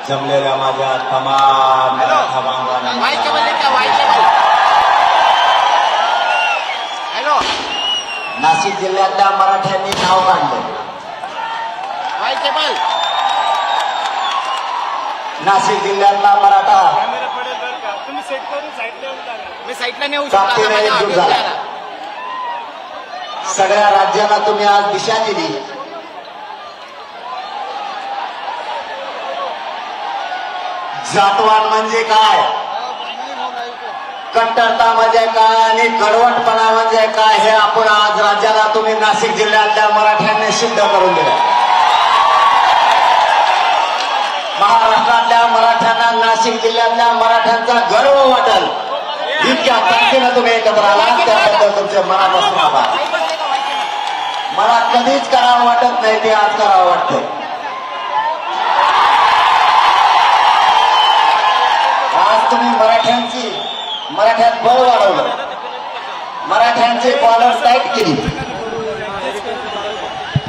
जमलेल्या माझ्या तमाम मराठा बांधवांना नाशिक जिल्ह्यातल्या मराठ्यांनी नाव काढलं. नाशिक जिल्ह्यातला मराठा ताकदीने एकजूट झाला. सगळ्या राज्याला तुम्ही आज दिशा दिली. जातवाद म्हणजे काय, कट्टरता म्हणजे काय आणि कडवटपणा म्हणजे काय हे आपण आज राज्याला तुम्ही नाशिक जिल्ह्यातल्या मराठ्यांनी सिद्ध करून दिलं. महाराष्ट्रातल्या मराठ्यांना नाशिक जिल्ह्यातल्या मराठ्यांचा गर्व वाटेल इतक्या ताकदीनं तुम्ही एकत्र आलात, त्याबद्दल तुमच्या मनापासून आभार. मला कधीच करावं वाटत नाही, ते आज करावं वाटतंय. आज तुम्ही मराठ्यात बळ वाढवलं, मराठ्यांची कॉलर टाईट केली.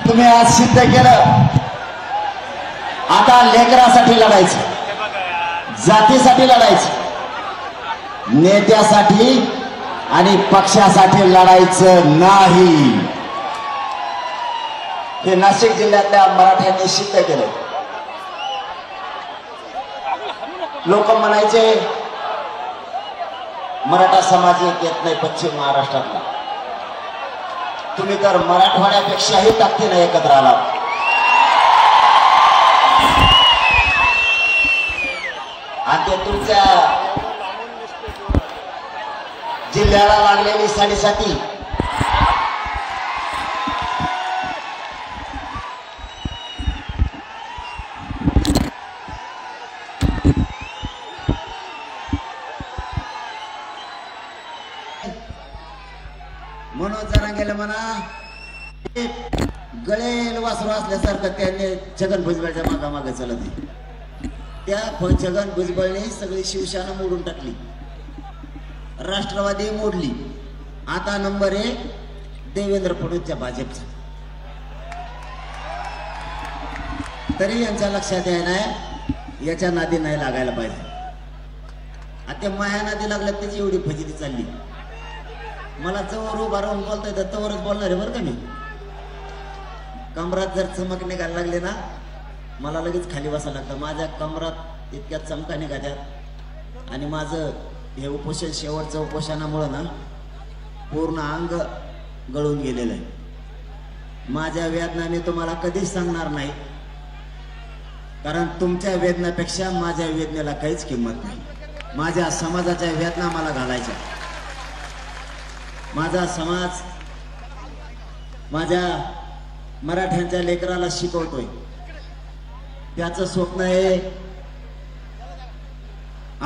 तुम्ही आज सिद्ध केलं. आता लेकरासाठी लढायचं, जातीसाठी लढायचं, नेत्यासाठी आणि पक्षासाठी लढायचं नाही. हे नाशिक जिल्ह्यातल्या मराठ्यांनी सिद्ध केलं. लोक म्हणायचे मराठा समाज एक येत नाही पश्चिम महाराष्ट्रातला. तुम्ही तर मराठवाड्यापेक्षाही ताकदीने एकत्र आलात. आणि ते तुमच्या जिल्ह्याला लागलेली साडेसाती म्हणून जरा गेलं म्हणा गळेल वासरू असल्यासारखं त्यांनी छगन भुजबळच्या मागामागे चालत. त्या छगन भुजबळने सगळी शिवसेना मोडून टाकली, राष्ट्रवादी मोडली. आता नंबर 1 देवेंद्र फडणवीसच्या भाजपचा. तरी यांच्या लक्षात येणार याच्या नादी नाही लागायला पाहिजे. आता माया नादी लागल्यात त्याची एवढी फजिती चालली. मला जवळ उभा राहून बोलता येतं तवरच बोलणार आहे बरं का. मी कमरात जर चमक निघायला लागले ना मला लगेच खाली बसायला लागतं. माझ्या कमरात इतक्या चमका निघाल्यात आणि माझं हे उपोषण शेवटचं उपोषणामुळं ना पूर्ण अंग गळून गेलेलं आहे. माझ्या वेदना मी तुम्हाला कधीच सांगणार नाही, कारण तुमच्या वेदनापेक्षा माझ्या वेदनेला काहीच किंमत नाही. माझ्या समाजाच्या वेदना मला घालायच्या. माझा समाज माझ्या मराठ्यांच्या लेकराला शिकवतोय. त्याचं स्वप्न आहे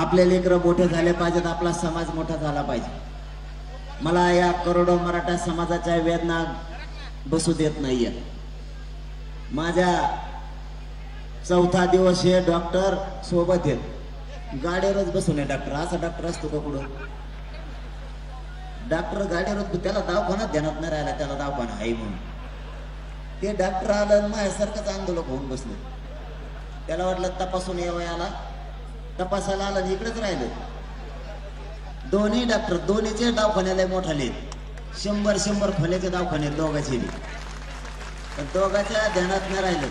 आपले लेकरं मोठे झाले पाहिजेत, आपला समाज मोठा झाला पाहिजे. मला या करोडो मराठा समाजाच्या वेदना बसू देत नाहीये. माझ्या 4था दिवस हे डॉक्टर सोबत आहेत. गाडीवरच बसून आहे डॉक्टर. असा डॉक्टर असतो का कुठं? डॉक्टर गाडीवर, त्याला दवाखान्यात ध्यानात नाही राहिला त्याला दवाखाना आहे म्हणून. ते डॉक्टर आलं माझ्यासारखंच आंदोलक होऊन बसले. त्याला वाटलं तपासून याला तपासायला आला आणि इकडेच राहिलं. दोन्ही डॉक्टर दोन्हीचे दवाखान्याला मोठाले 100 खोल्याचे दवाखाने दोघांचे. पण दोघांच्या ध्यानात नाही राहिलं.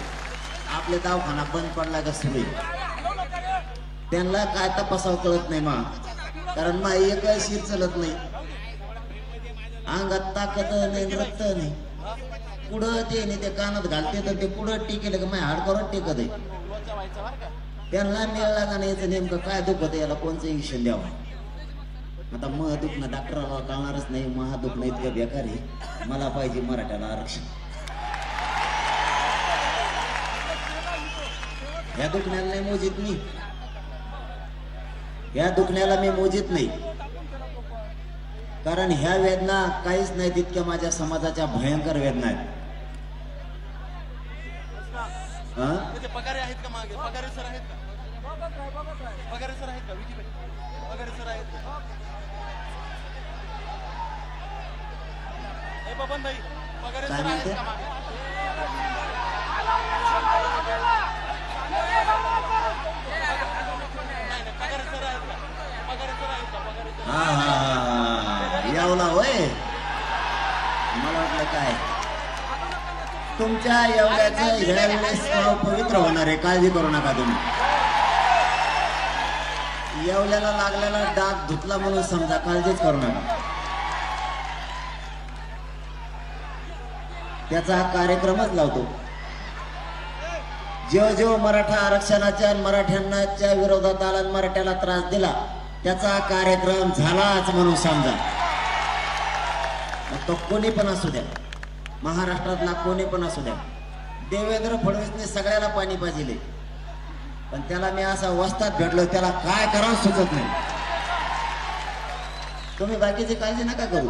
आपले दवाखाना बंद पडला का सुरू. त्यांना काय तपासावं कळत नाही मा, कारण मा एक शिर चलत नाही, अंगात ताकद नाही, रक्त नाही. पुढं ते कानात घालते तर ते पुढं टिकेल का माझ्या हाडकावर टेकत आहे. त्यांना मिळाला का नाही याचं नेमकं काय दुखत आहे, याला कोणचं इंजेक्शन द्यावं. आता मग दुखणं डॉक्टराला कळणारच नाही. महा दुखणं इतकं बेकार आहे. मला पाहिजे मराठ्याला आरक्षण. ह्या दुखण्याला नाही मोजित मी, ह्या दुखण्याला मी मोजित नाही, कारण ह्या वेदना काहीच नाही तितक्या माझ्या समाजाच्या भयंकर वेदना आहेत. पगारे आहेत का मागे? पगारे सर आहेत का? पगारे सर आहेत का? पगारे सर आहेत का? हे बबन भाई पगारे सर आहेत का मागे? तुमच्या एवढ्याचं ह्या वेळेस नाव पवित्र होणार आहे, काळजी करू नका तुम्ही. येवल्याला लागलेला डाग धुतला म्हणून समजा, काळजीच करू नका. त्याचा हा कार्यक्रमच लावतो. जेव्हा मराठा आरक्षणाच्या मराठ्यांच्या विरोधात आला, मराठ्याला त्रास दिला, त्याचा कार्यक्रम झालाच म्हणून समजा. तो कोणी पण असू द्या, महाराष्ट्रातला कोणी पण असू द्या. देवेंद्र फडणवीसने सगळ्याला पाणी पाजिले, पण त्याला मी असा वस्तात भेटलो, त्याला काय करावं सुचत नाही. तुम्ही बाकीची काळजी नका करू.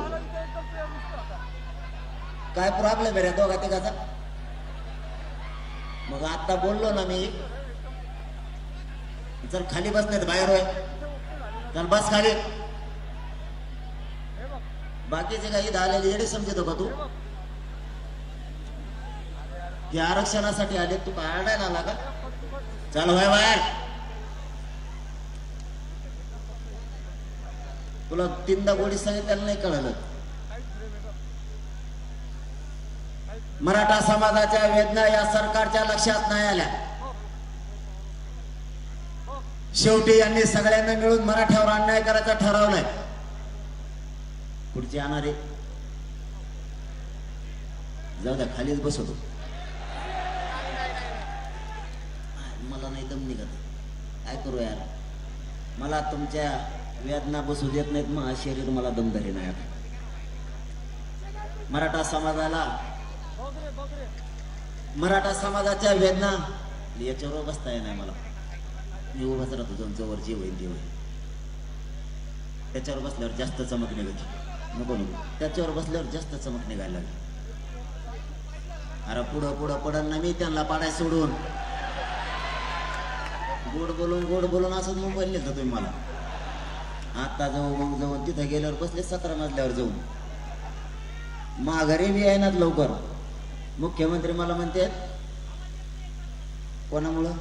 काय प्रॉब्लेम आहे रे दोघा तिघाचा? मग आता बोललो ना मी, चल खाली बसण्यात बाहेर होय, चल बस खाली. बाकीचे काही आलेले येडे समजतो का तू? की आरक्षणासाठी आले, तू काय आडायला आला का? चल होय बाहेर. तुला तीनदा गोडी सांगितलं नाही कळलं. मराठा समाजाच्या वेदना या सरकारच्या लक्षात नाही आल्या. शेवटी यांनी सगळ्यांना मिळून मराठ्यावर अन्याय करायचा ठरवलंय. पुढचे येणारे जाऊ द्या, खालीच बसवतो. मला नाही दम निघत, काय करू यार. मला तुमच्या वेदना बसू देत नाहीत, मग शरीर मला दमदारी नाही. मराठा समाजाच्या वेदना याच्यावर बसता येणार नाही मला. मी उभाच राहतो, जवळ जे होईल ते होईल. त्याच्यावर बसल्यावर जास्त चमक निघायची नको नको, त्याच्यावर बसल्यावर जास्त चमक निघायला लागली. अरे पुढं पुढं पडन ना मी त्यांना पाडाय सोडून. गोड बोलून असं मोबाईल नेतो तुम्ही मला. आता जाऊन तिथं गेल्यावर बसले 17 मजल्यावर जाऊन. माघारी बी आहे ना लवकर. मुख्यमंत्री मला म्हणते, कोणामुळं?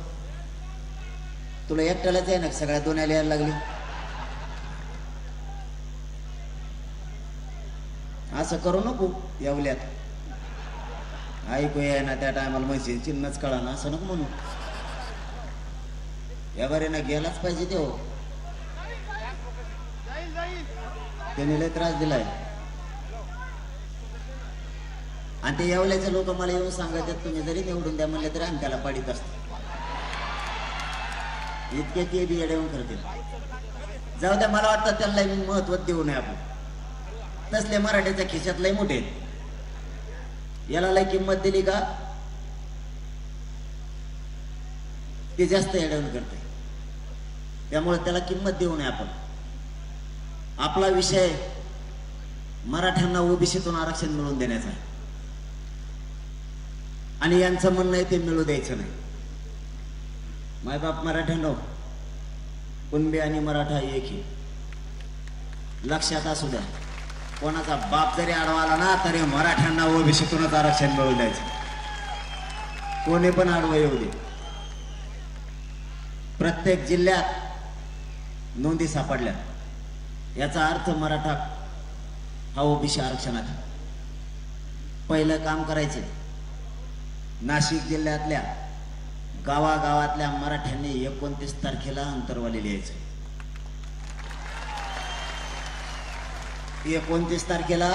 तुला एकट्यालाच आहे ना, सगळ्या दोन्याला यायला लागली. असं करू नको. येवल्यात ऐकू आहे ना, त्या टायमाला म्हणजे चिन्हच कळा ना, असं नको म्हणू. या बरे गेलाच पाहिजे ते. हो, त्याने लय त्रास दिलाय. आणि ते येवल्याचे लोक मला येऊन सांगायचे, तुम्ही जरी निवडून द्या म्हणले तरी आम्ही त्याला पाडीत असतो. इतके ते बी येऊन करतील. जाऊ द्या, मला वाटतं त्याला महत्व देऊ नये आपण. तसले मराठ्याच्या खिशात लय मोठे. याला लय किंमत दिली का ते जास्त येडवून करते. त्यामुळे त्याला किंमत देऊ नये आपण. आपला विषय मराठ्यांना ओबीसीतून आरक्षण मिळवून देण्याचा आहे. आणि यांचं म्हणणं आहे ते मिळू द्यायचं नाही. मायबाप मराठ्यांनो, कुणबी आणि मराठा एक ही लक्षात असू द्या. कोणाचा बाप जरी आडवा आला ना, तरी मराठ्यांना ओबीसीतूनच आरक्षण मिळवून द्यायचं. कोणी पण आडवं येऊ दे. प्रत्येक जिल्ह्यात नोंदी सापडल्या. याचा अर्थ मराठा हा ओबीसी आरक्षणात. पहिलं काम करायचे, नाशिक जिल्ह्यातल्या गावागावातल्या मराठ्यांनी 29 तारखेला अंतरवाली लिहायचं. 29 तारखेला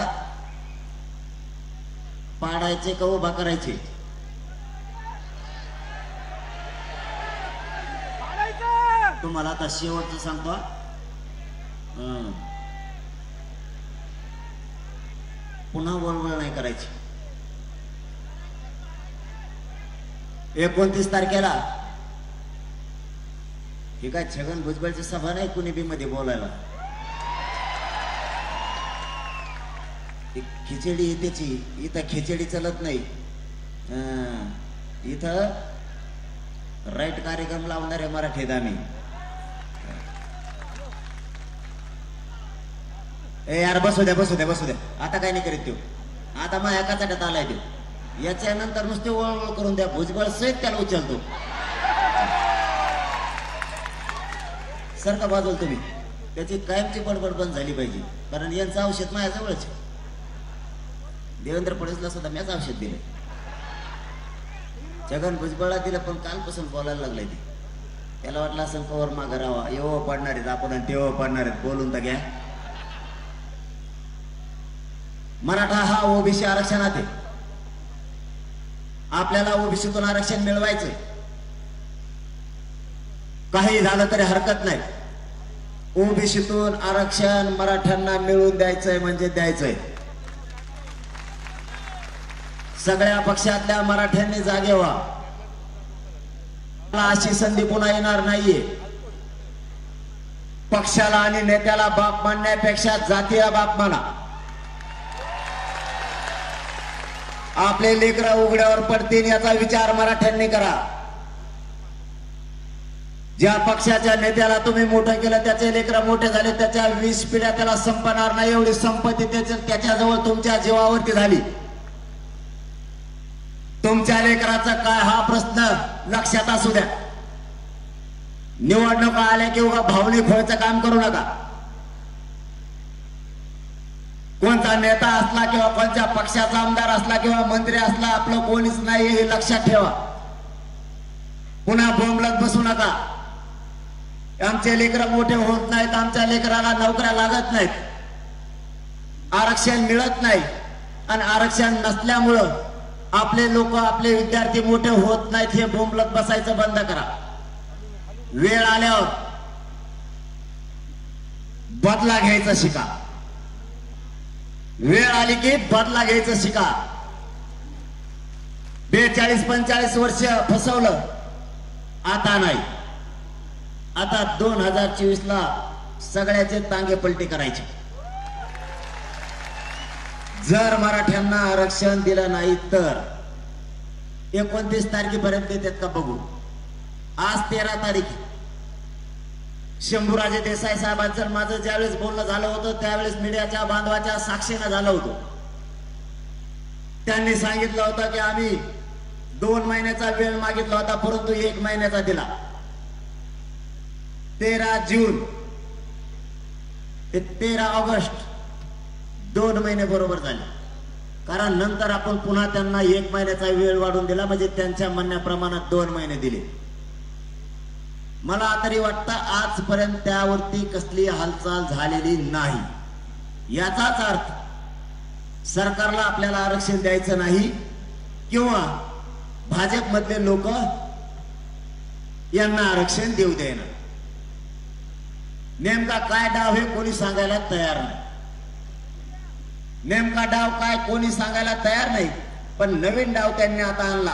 पाडायचे का उभा करायचे? तुम्हाला आता शेवटचं सांगतो. पुन्हा वळवळ नाही करायची. 29 तारखेला हे काय छगन भुजबळची सभा नाही कुणी बी मध्ये बोलायला. खिचडी त्याची इथं खिचडी चलत नाही. इथं राईट कार्यक्रम लावणारे मराठीत आम्ही. ए यार बसू द्या बसू द्या बसू द्या. आता काय नाही करीत तो. आता मग एका चाट्यात आलाय तो. याच्यानंतर नुसते वळवळ करून द्या. भुजबळ सहित त्याला उचलतो. सारखा बाजूला तुम्ही. त्याची कायमची बडबड बंद झाली पाहिजे. कारण यांचं औषध माझ्याजवळच. देवेंद्र फडणवीसला सुद्धा मीच औषध दिले. छगन भुजबळला दिलं, पण कालपासून बोलायला लागलंय ते. त्याला वाटलं असं कवर मागं राहावा, येव पडणार आहेत आपण आणि तेव्हा पडणार आहेत, बोलून तर घ्या. मराठा हा ओबीसी आरक्षणात आहे. आपल्याला ओबीसीतून आरक्षण मिळवायचंय. काही झालं तरी हरकत नाही. ओबीसीतून आरक्षण मराठ्यांना मिळवून द्यायचंय म्हणजे द्यायचंय. सगळ्या पक्षातल्या मराठ्यांनी जागे व्हा. अशी संधी पुन्हा येणार नाहीये. पक्षाला आणि नेत्याला बाप मानण्यापेक्षा जातीला बाप माना. आपले लेकरं उघड्यावर पडतील याचा विचार मराठ्यांनी करा. ज्या पक्षाच्या नेत्याला तुम्ही मोठं केलं त्याचे लेकरं मोठे झाले, त्याच्या 20 पिढ्या त्याला संपणार नाही एवढी संपत्ती त्याच्याजवळ तुमच्या जीवावरती झाली. तुमच्या लेकराचा काय हा प्रश्न लक्षात असू द्या. निवडणुका आल्या की उगा भावनिक व्हायचं काम करू नका. कोणता नेता असला किंवा कोणत्या पक्षाचा आमदार असला किंवा मंत्री असला, आपलं कोणीच नाही हे लक्षात ठेवा. पुन्हा बोंबलत बसू नका. आमचे लेकरं मोठे होत नाहीत, आमच्या लेकराला नोकऱ्या लागत नाहीत, आरक्षण मिळत नाही आणि आरक्षण नसल्यामुळं आपले लोक आपले विद्यार्थी मोठे होत नाहीत, हे बोंबलत बसायचं बंद करा. वेळ आल्यावर बदला घ्यायचा शिका. वेळ आली की बदला घ्यायचं शिका. 42-45 वर्ष फसवलं, आता नाही. आता 2024 ला सगळ्याचे टांगे पलटी करायचे. जर मराठ्यांना आरक्षण दिलं नाही तर 29 तारखेपर्यंत देतात का बघू. आज 13 तारीख. शंभूराजे देसाई साहेबांचं माझं ज्यावेळेस बोलणं झालं होतं त्यावेळेस मीडियाच्या बांधवाच्या साक्षीनं झालं होतं. त्यांनी सांगितलं होतं की आम्ही 2 महिन्याचा वेळ मागितला होता, परंतु 1 महिन्याचा दिला. 13 जून ते 13 ऑगस्ट 2 महिने बरोबर झाले. कारण नंतर आपण पुन्हा त्यांना 1 महिन्याचा वेळ वाढून दिला, म्हणजे त्यांच्या म्हणण्याप्रमाणे 2 महिने दिले. मला तरी वाटतं आजपर्यंत त्यावरती कसली हालचाल झालेली नाही. याचाच अर्थ सरकारला आपल्याला आरक्षण द्यायचं नाही किंवा भाजपमधले लोक यांना आरक्षण देऊ देणार. नेमका काय डाव हे कोणी सांगायला तयार नाही. नेमका डाव काय कोणी सांगायला तयार नाही. पण नवीन डाव त्यांनी आता आणला.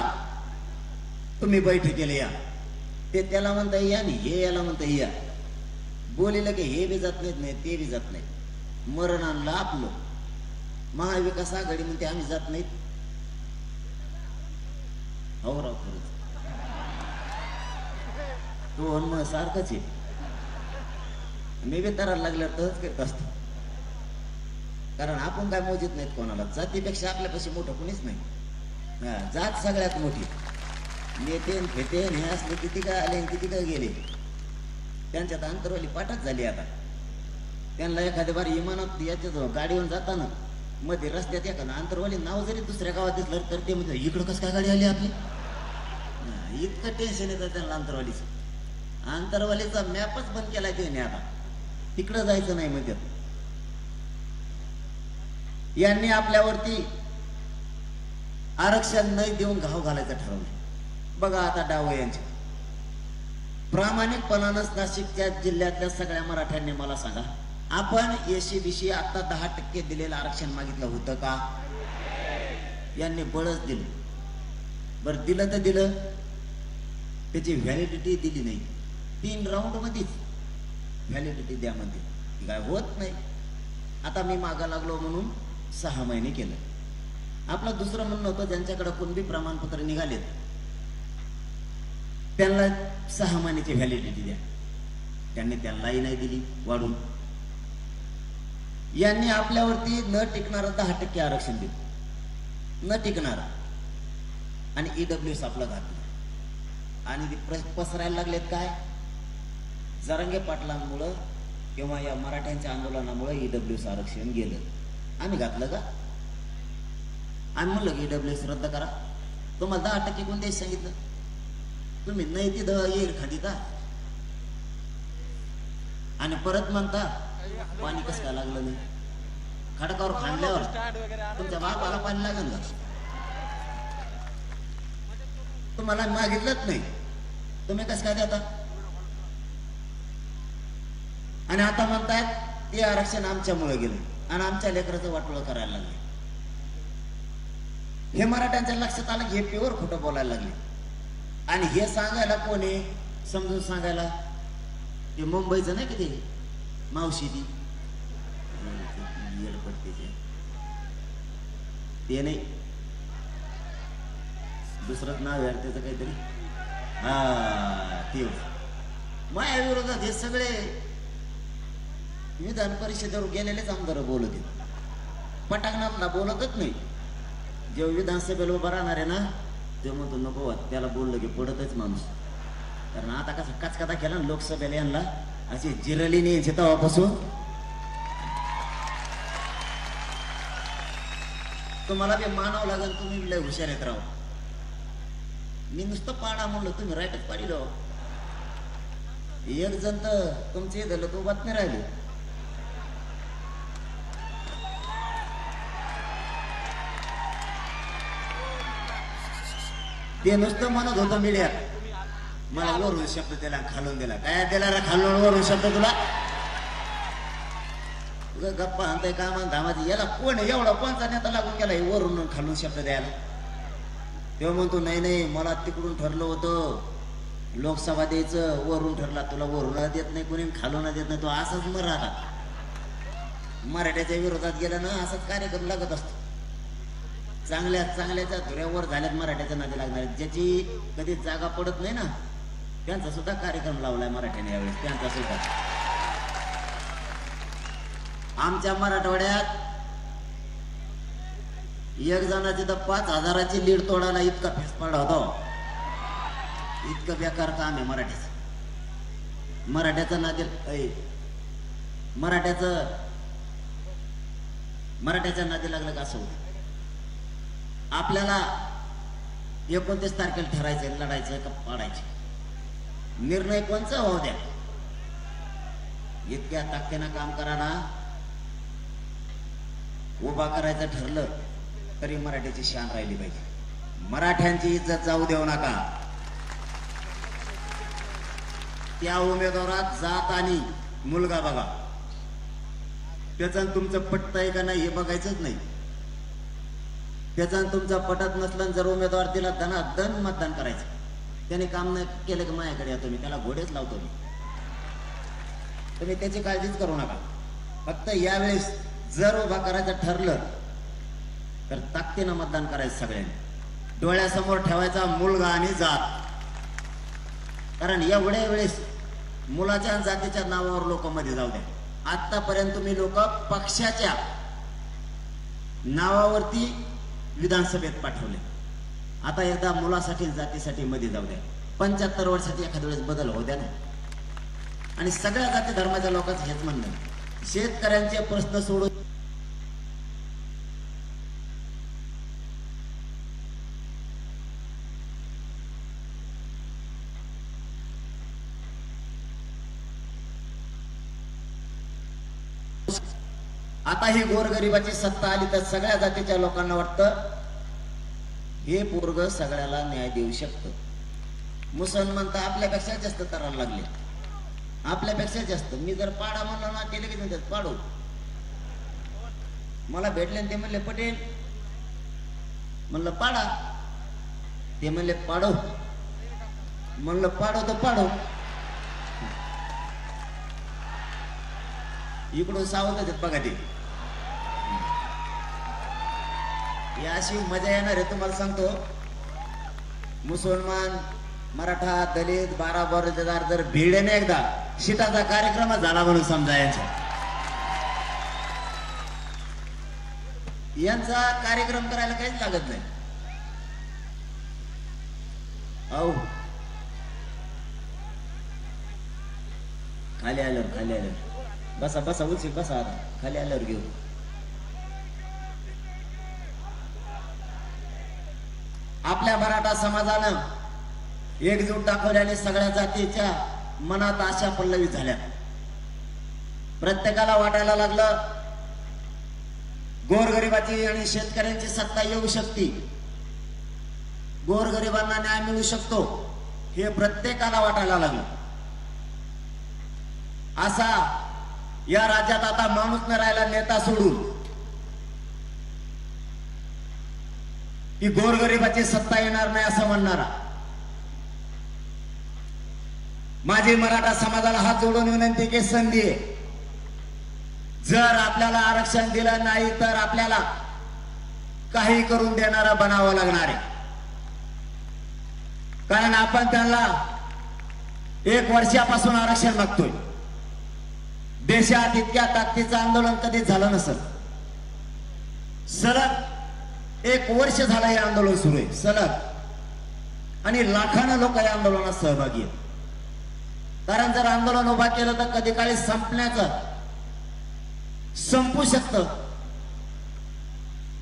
तुम्ही बैठकीला या, ते त्याला म्हणता या आणि हे याला म्हणता या. बोलिलं की हे बी जात नाहीत, नाही ते बी जात नाहीत. मरण आणलं आपलं. महाविकास आघाडी म्हणते आम्ही जात नाहीत. हो राव, खरंच तो मग सारखंच आहे. मी बी तरायला लागल्यावर तसंच करत असतो. कारण आपण काय मोजित नाहीत कोणाला. जातीपेक्षा आपल्यापाशी मोठं कोणीच नाही. जात सगळ्यात मोठी. नेते फेते हे असले किती काय आले किती काय गेले. त्यांच्यात अंतरवाली पाठच झाली. आता त्यांना एखाद्या बारी इमानात याच्या गाडीवर जाताना मध्ये रस्त्यात एखादं अंतरवाली नाव जरी दुसऱ्या गावात दिसलं तर ते म्हणजे इकडं कसं काय गाडी आली आपली. इतकं टेन्शन येतं त्यांना अंतरवालीचं. अंतरवालीचा मॅपच बंद केलाय त्याने. आता तिकडं जायचं नाही म्हणजे. यांनी आपल्यावरती आरक्षण नाही देऊन घाव घालायचं ठरवलं. बघा आता डाव यांचे. प्रामाणिकपणानंच नाशिकच्या जिल्ह्यातल्या सगळ्या मराठ्यांनी मला सांगा, आपण एसीबीसी आता 10% दिलेलं आरक्षण मागितलं होतं का? यांनी बळच दिलं. बरं दिलं तर दिलं, त्याची व्हॅलिडिटी दिली नाही. 3 राऊंड मध्येच व्हॅलिडिटी द्या म्हणते. काय होत नाही. आता मी मागा लागलो म्हणून 6 महिने केलं. आपलं दुसरं म्हणणं होतं ज्यांच्याकडे कुणबी प्रमाणपत्र निघालेत त्यांना 6 महिन्याची व्हॅलिडिटी द्या. त्यांनी त्यांनाही नाही दिली वाढून. यांनी आपल्यावरती न टिकणारं 10% आरक्षण दिलं. न टिकणार आणि ईडब्ल्यूएस आपलं घातलं. आणि पसरायला लागलेत काय? जरांगे पाटलांमुळं किंवा या मराठ्यांच्या आंदोलनामुळे ईडब्ल्यूएस आरक्षण गेलं. आम्ही घातलं का? आम्ही म्हणलं की ईडब्ल्यूएस रद्द करा. तुम्हाला 10% कोण द्यायचं सांगितलं? तुम्ही नाही तिथं येईल खांदिता आणि परत म्हणता पाणी कसं काय लागलं नाही. खडकावर खांदल्यावर तुमच्या बापाला पाणी लागेल का? तुम्हाला मागितलंच नाही, तुम्ही कसं काय देता? आणि आता म्हणतात ते आरक्षण आमच्यामुळे गेलं आणि आमच्या लेकराचं वाटोळं करायला लागले. हे मराठ्यांच्या लक्षात आलं की हे प्युअर खोटं बोलायला लागले. आणि हे सांगायला कोणी समजून सांगायला? ते मुंबईचं नाही किती मावशी ती ते नाही, दुसरंच नाव आहे त्याचं काहीतरी. हा ते माझ्या विरोधात हे सगळे विधान परिषदेवर गेलेलेच आमदार बोलत आहेत. पटांगणातला बोलतच नाही. जेव्हा विधानसभेला उभा राहणार आहे ना तेव्हा म्हणतो नको त्याला बोललं की पडतच माणूस. कारण आता कसा कचकाता केला ना लोकसभेला यांना अशी जिरली नाही तेव्हापासून. तुम्हाला बी मानावं लागेल, तुम्ही लय हुशार येत राहू. मी नुसतं पाडा म्हणलं तुम्ही राईटच पाडिलो. एक जण तर तुमचे झालं तो बातमी राहिली. ते नुसतं म्हणत होतं मीडियात मला वरून शब्द दिला खालून दिला. काय दिला रे खालून वरून शब्द तुला? गप्पा आणताय का म्हणता माझी याला कोण एवढा कोणचा नेता लागून गेला वरून खालून शब्द द्यायला? तेव्हा म्हणतो नाही नाही मला तिकडून ठरलं होतं लोकसभा द्यायचं, वरून ठरला. तुला वरून देत नाही कोणी, खालून देत नाही. तो असाच मर राहता. मराठ्याच्या विरोधात गेला ना असाच कार्यक्रम लागत असतो. चांगल्याच्या धुऱ्यावर झाल्यात मराठ्याच्या नादी लागणार. ज्याची कधी जागा पडत नाही ना त्यांचा सुद्धा कार्यक्रम लावलाय मराठ्याने यावेळेस. त्यांचा सुद्धा आमच्या मराठवाड्यात एक जणाची तर 5,000ची लीड तोडायला इतका फेस पडला होता. इतकं बेकार काम आहे मराठ्याचं. मराठ्याचं नादी मराठ्याच्या नादी लागलं का असं होतं. आपल्याला 29 तारखेला ठरायचं लढायचं का पाडायचं. निर्णय कोणचा होऊ द्या. इतक्या ताकदीनं काम करायला उभा करायचं ठरलं तरी मराठ्याची शान राहिली पाहिजे. मराठ्यांची इज्जत जाऊ देऊ नका. त्या उमेदवारात जात आणि मुलगा बघा. त्याचं तुमचं पटतंय का नाही हे बघायचंच नाही. त्याचं तुमचं पटत नसलं जर उमेदवार दिला धनाधन मतदान करायचं. त्याने काम नाही केलं की माझ्याकडे या तुम्ही त्याला घोडेच लावतो मी. तुम्ही त्याची काळजीच करू नका. फक्त यावेळेस जर उभा करायचं ठरलं तर ताकदीनं मतदान करायचं. सगळ्यांनी डोळ्यासमोर ठेवायचा मुलगा आणि जात. कारण एवढ्या वेळेस मुलाच्या आणि जातीच्या नावावर लोक मध्ये जाऊ द्या. आतापर्यंत तुम्ही लोक पक्षाच्या नावावरती विधानसभेत पाठवले. आता एकदा मुलासाठी जातीसाठी मध्ये जाऊ द्या. 75 वर्षाची एखाद्या वेळेस बदल होऊ द्या ना. आणि सगळ्या जाती धर्माच्या लोकांचं हेच म्हणणं शेतकऱ्यांचे प्रश्न सोडून आता ही गोरगरिबाची सत्ता आली तर सगळ्या जातीच्या लोकांना वाटतं हे पोरग सगळ्याला न्याय देऊ शकतं. मुसलमान तर आपल्यापेक्षा जास्त करायला लागले. आपल्यापेक्षा जास्त. मी जर पाडा म्हणलं ना ते लगेच म्हणतात पाडू. मला भेटले ते म्हणले पटेल. म्हणलं पाडा. ते म्हणले पाडो. म्हणलं पाडो तर पाडो. इकडून सावध आहेत बघा ते. अशी मजा येणार आहे तुम्हाला सांगतो. मुसलमान मराठा दलित 12 बरोजगार जर भिडेने एकदा शिटाचा कार्यक्रम झाला म्हणून समजायचा. यांचा कार्यक्रम करायला काहीच लागत नाही. औ खाली आल्यावर बसा बसा उलशी बसा. आता खाली आल्यावर घेऊ. आपल्या समाजानं एकजूट दाखवल्याने सगळ्या जातीच्या मनात आशा पल्लवी झाल्या. प्रत्येकाला वाटायला लागलं गोरगरिबाची आणि शेतकऱ्यांची सत्ता येऊ शकते, गोरगरिबांना न्याय मिळू शकतो, हे प्रत्येकाला वाटायला लागलं. असा या राज्यात आता माणूस न राहिला नेता सोडून की गोरगरिबाची सत्ता येणार नाही असं म्हणणारा. माझी मराठा समाजाला हात जोडून विनंती की संधी आहे, जर आपल्याला आरक्षण दिलं नाही तर आपल्याला काही करून देणारा बनावं लागणार आहे. कारण आपण त्यांना 1 वर्षापासून आरक्षण मागतोय. देशात इतक्या ताकदीचं आंदोलन कधीच झालं नसेल. सलग 1 वर्ष झालं हे आंदोलन सुरू आहे, सलग. आणि लाखांना लोक या आंदोलनात सहभागी आहेत. कारण जर आंदोलन उभा केलं तर कधी काळी संपू शकतं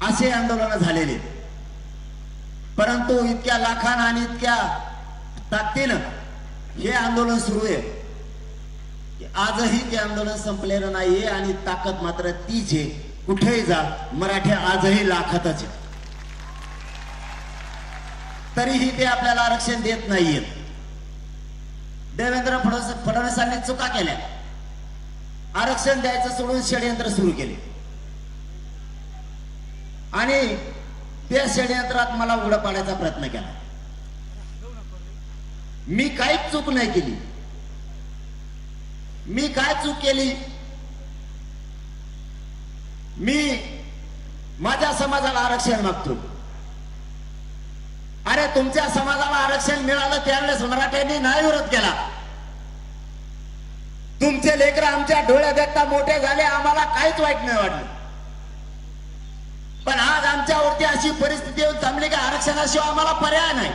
असे आंदोलन झालेले. परंतु इतक्या लाखांना आणि इतक्या ताकदीनं हे आंदोलन सुरू आहे की आजही ते आंदोलन संपलेलं नाहीये आणि ताकद मात्र तीच आहे. कुठेही जा, मराठी आजही लाखातच आहे. तरीही ते आपल्याला आरक्षण देत नाहीये. देवेंद्र फडणवीसांनी चुका केल्या, आरक्षण द्यायचं सोडून षडयंत्र सुरू केले आणि त्या षडयंत्रात मला उघडं पाडायचा प्रयत्न केला. मी काहीच चूक नाही केली. मी काय चूक केली? मी माझ्या समाजाला आरक्षण मागतो. अरे तुमच्या समाजाला आरक्षण मिळालं त्यावेळेस मराठ्यांनी नाही विरोध केला. तुमचे लेकरं आमच्या डोळ्यात देखता मोठे झाले, आम्हाला काहीच वाईट नाही वाटलं. पण आज आमच्यावरती अशी परिस्थिती येऊन थांबली की आरक्षणाशिवाय आम्हाला पर्याय नाही.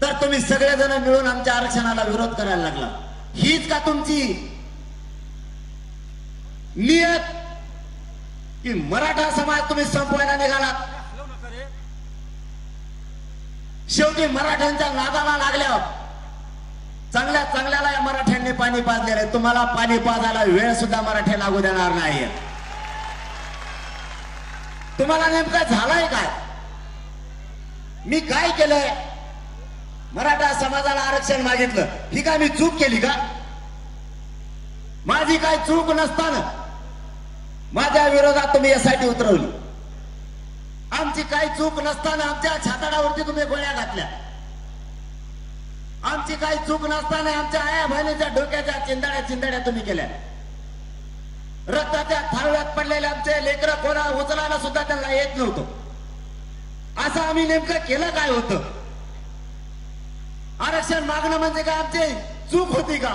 तर तुम्ही सगळेजण मिळून आमच्या आरक्षणाला विरोध करायला लागला. हीच का तुमची नियत की मराठा समाज तुम्ही संपवायला निघालात? शेवटी मराठ्यांच्या नादाला लागल्यावर चांगल्या चांगल्याला या मराठ्यांनी पाणी पाजलेलं आहे. तुम्हाला पाणी पाजायला वेळ सुद्धा मराठी लागू देणार नाही. तुम्हाला नेमकं झालंय काय? मी काय केलंय? मराठा समाजाला आरक्षण मागितलं, ही काय मी चूक केली का? माझी काय चूक नसताना माझ्या विरोधात तुम्ही यासाठी उतरवली. आमची काही चूक नसताना आमच्या छाताडावरती तुम्ही गोळ्या घातल्या. आमची काही चूक नसताना आमच्या आया बहिणीच्या डोक्याच्या चिंदाड्या तुम्ही केल्या. रक्ताच्या थाळव्यात पडलेले आमचे लेकरं कोणा उचलायला सुद्धा त्यांना येत नव्हतं. असं आम्ही नेमकं केलं काय होतं? आरक्षण मागणं म्हणजे काय आमची चूक होती का?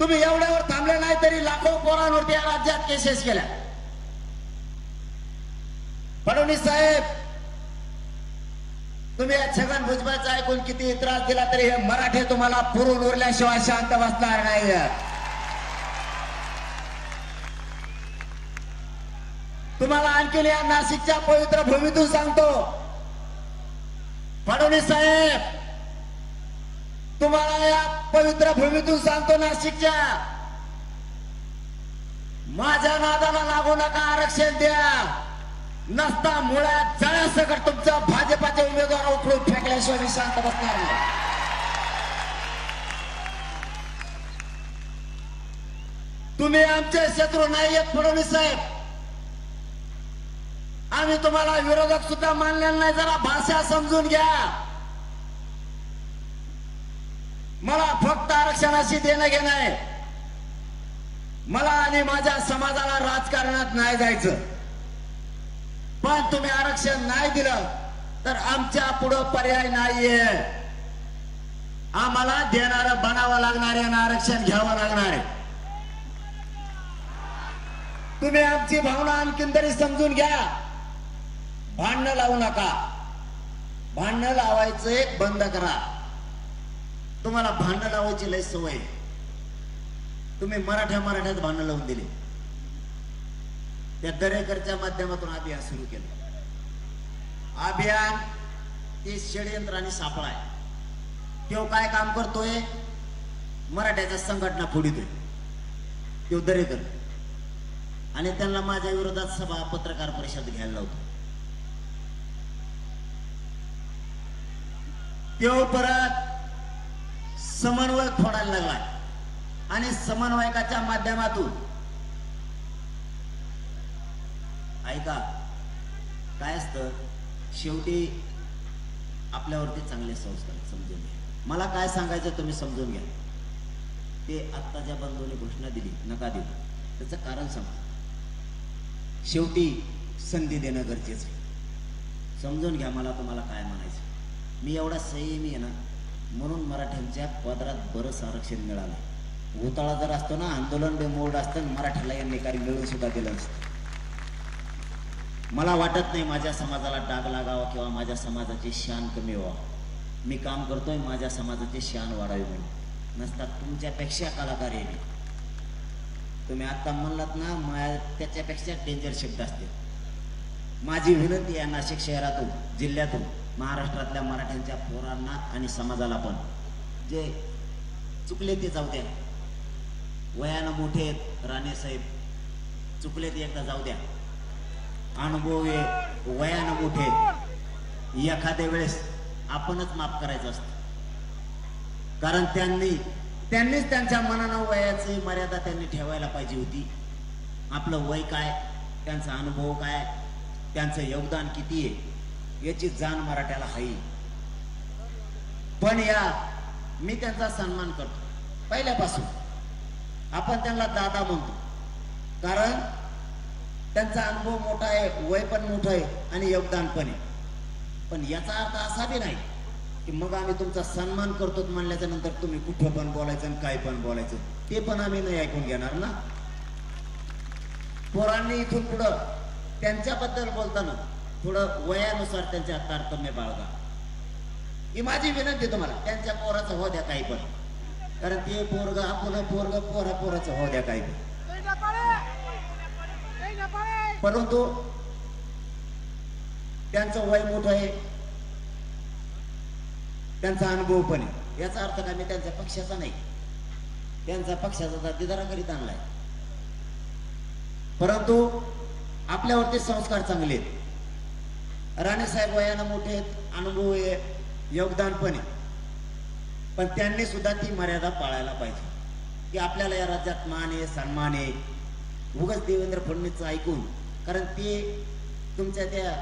तुम्ही एवढ्यावर थांबले नाही तरी लाखो पोरांवरती या राज्यात केसेस केल्या. फडणवीस साहेब, तुम्ही या छगन भुजबळचा ऐकून किती त्रास दिला तरी हे मराठे तुम्हाला पुरून उरल्याशिवाय शांत बसणार नाही. तुम्हाला आणखीन या नाशिकच्या पवित्र भूमीतून सांगतो, फडणवीस साहेब, तुम्हाला या पवित्र भूमीतून सांगतो, नाशिकच्या, माझ्या नादाला लागू नका, आरक्षण द्या. नसता मुळात जळ्यासकट तुमचा भाजपाचे उमेदवार उठवून फेकल्याशिवाय मी शांत बसणार नाही. तुम्ही आमचे शत्रू नाहीयेत फडणवीस साहेब. आम्ही तुम्हाला विरोधक सुद्धा मानलेला नाही. जरा भाषा समजून घ्या. मला फक्त आरक्षणाशी देणं घेणं आहे. मला आणि माझ्या समाजाला राजकारणात नाही जायचं. पण तुम्ही आरक्षण नाही दिलं तर आमच्या पुढं पर्याय नाहीये. आम्हाला देणारं बनावं लागणार आहे आणि आरक्षण घ्यावं लागणार आहे. तुम्ही आमची भावना आणखीन तरी समजून घ्या. भांडणं लावू नका. भांडणं लावायचं एक बंद करा. तुम्हाला भांडणं लावायची लय सवय. तुम्ही मराठ्यात भांडणं लावून दिली. त्या दरेकरच्या माध्यमातून अभियान सुरू केलं. अभियान ते षडयंत्र आणि सापळा आहे. तो काय काम करतोय? मराठ्याच्या संघटना फोडितोय तो दरेकर, आणि त्यांना माझ्या विरोधात सभा पत्रकार परिषद घ्यायला लावतो. तो परत समन्वयक फोडायला लागलाय आणि समन्वयकाच्या माध्यमातून ऐका काय असतं, शेवटी आपल्यावरती चांगले संस्कार समजून घ्या. मला काय सांगायचं तुम्ही समजून घ्या. ते आत्ता ज्या बंधूंनी घोषणा दिली नका देऊ, त्याचं कारण सांगा. शेवटी संधी देणं गरजेचं आहे. समजून घ्या मला तुम्हाला काय म्हणायचं. मी एवढा संयमी आहे ना, म्हणून मराठ्यांच्या पदरात बरंच आरक्षण मिळालं. घोटाळा जर असतो ना, आंदोलन बेमोड असतं, मराठ्याला यांनी काही मिळून सुद्धा दिलं नसतं. मला वाटत नाही माझ्या समाजाला डाग लागावा किंवा माझ्या समाजाची शान कमी व्हावा. मी काम करतोय माझ्या समाजाची शान वाढावी म्हणून. नसता तुमच्यापेक्षा कलाकार आहे. तुम्ही आता म्हणलात ना, त्याच्यापेक्षा डेंजर शब्द असते. माझी विनंती आहे नाशिक शहरातून, जिल्ह्यातून, महाराष्ट्रातल्या मराठ्यांच्या पोरांना आणि समाजाला पण, जे चुकले ते जाऊ द्या. वयानं मोठे आहेत राणे साहेब, चुकले ते एकदा जाऊ द्या. अनुभव वयानं मोठे आहेत, एखाद्या वेळेस आपणच माफ करायचं असतं. कारण त्यांनीच त्यांच्या मनानं वयाची मर्यादा त्यांनी ठेवायला पाहिजे होती. आपलं वय काय, त्यांचा अनुभव काय, त्यांचं योगदान किती आहे याची जाण मराठ्याला आहे. पण मी त्यांचा सन्मान करतो पहिल्यापासून. आपण त्यांना दादा म्हणतो कारण त्यांचा अनुभव मोठा आहे, वय पण मोठं आहे आणि योगदान पण आहे. पण याचा अर्थ असा बी नाही की मग आम्ही तुमचा सन्मान करतो म्हणल्याच्या नंतर तुम्ही कुठं पण बोलायचं आणि काय पण बोलायचं, ते पण आम्ही नाही ऐकून घेणार ना. पोरांनी इथून पुढं त्यांच्याबद्दल बोलताना थोडं वयानुसार त्यांच्या तारतम्य बाळगा, ही माझी विनंती तुम्हाला. त्यांच्या पोराचं हो द्या काही पण, कारण ते पोरग आपलं पोराचं हो द्या काही पण. परंतु त्यांचं वय मोठं आहे, त्यांचा अनुभव पण आहे. याचा अर्थ काय, मी त्यांच्या पक्षाचा नाही, त्यांचा पक्षाचा दातेदाराकरीता आणलाय. परंतु आपल्यावरती संस्कार चांगले आहेत. राणेसाहेब वयानं मोठे आहेत, अनुभव आहे, योगदान पण आहे. पण त्यांनी सुद्धा ती मर्यादा पाळायला पाहिजे की आपल्याला या राज्यात मान आहे, सन्मान आहे. उगाच देवेंद्र फडणवीसचं ऐकून, कारण ते तुमच्या त्या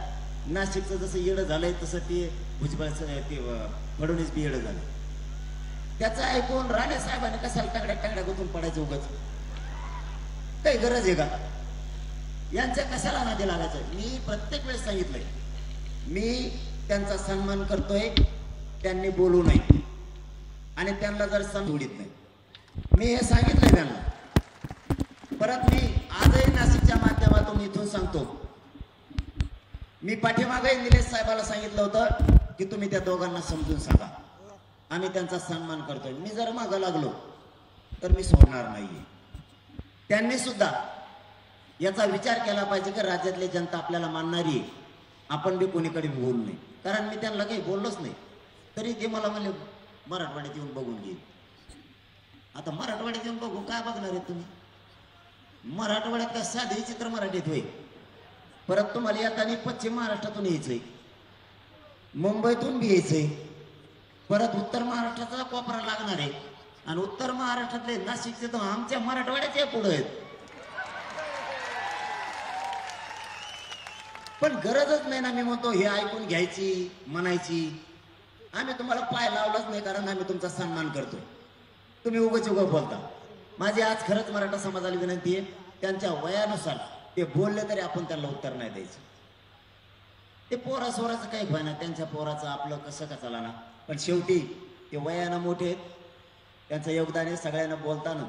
नाशिकचं जसं येडं झालंय तसं ते भुजबळचं ते फडणवीस बी येडं झालं. त्याचं ऐकून राणे साहेबांनी कशाला टाकड्या गुंतून पडायचं उगाच, काही गरज आहे का? यांच्या कशाला नादी लागायचं. मी प्रत्येक वेळेस सांगितलंय, मी त्यांचा सन्मान करतोय, त्यांनी बोलू नये आणि त्यांना जर सोडित नाही, मी हे सांगितलंय त्यांना. परत मी आजही नाशिकच्या माध्यमातून इथून सांगतो, मी पाठीमागे निलेश साहेबाला सांगितलं होतं की तुम्ही त्या दोघांना समजून सांगा, आम्ही त्यांचा सन्मान करतोय. मी जर मागं लागलो तर मी सोडणार नाहीये. त्यांनी सुद्धा याचा विचार केला पाहिजे की राज्यातली जनता आपल्याला मानणारी आहे, आपण बी कोणीकडे बोलू नये. कारण मी त्यांना काही बोललोच नाही, तरी ते मला म्हणले मराठवाड्यात येऊन बघून घेईल. आता मराठवाड्यात येऊन बघू काय बघणार आहे तुम्ही? मराठवाड्यात काय साधे चित्र मराठीत होईल. परत तुम्हाला येताना पश्चिम महाराष्ट्रातून यायचंय, मुंबईतून बी यायचंय, परत उत्तर महाराष्ट्राचा कोपरा लागणार आहे आणि उत्तर महाराष्ट्रातले नाशिकचे तर आमच्या मराठवाड्याचे पुढे आहेत. पण गरजच नाही ना. मी म्हणतो हे ऐकून घ्यायची, म्हणायची. आम्ही तुम्हाला पाय लावलाच नाही, कारण आम्ही तुमचा सन्मान करतो. तुम्ही उगाच बोलता. माझी आज खरंच मराठा समाजाला विनंती आहे, त्यांच्या वयानुसार ते बोलले तरी आपण त्यांना उत्तर नाही द्यायचं. ते पोरा सोराचं काही भय ना, त्यांच्या पोराचं आपलं कसं का चला ना. पण शेवटी ते वयानं मोठे आहेत, त्यांचं योगदान आहे. सगळ्यांना बोलताना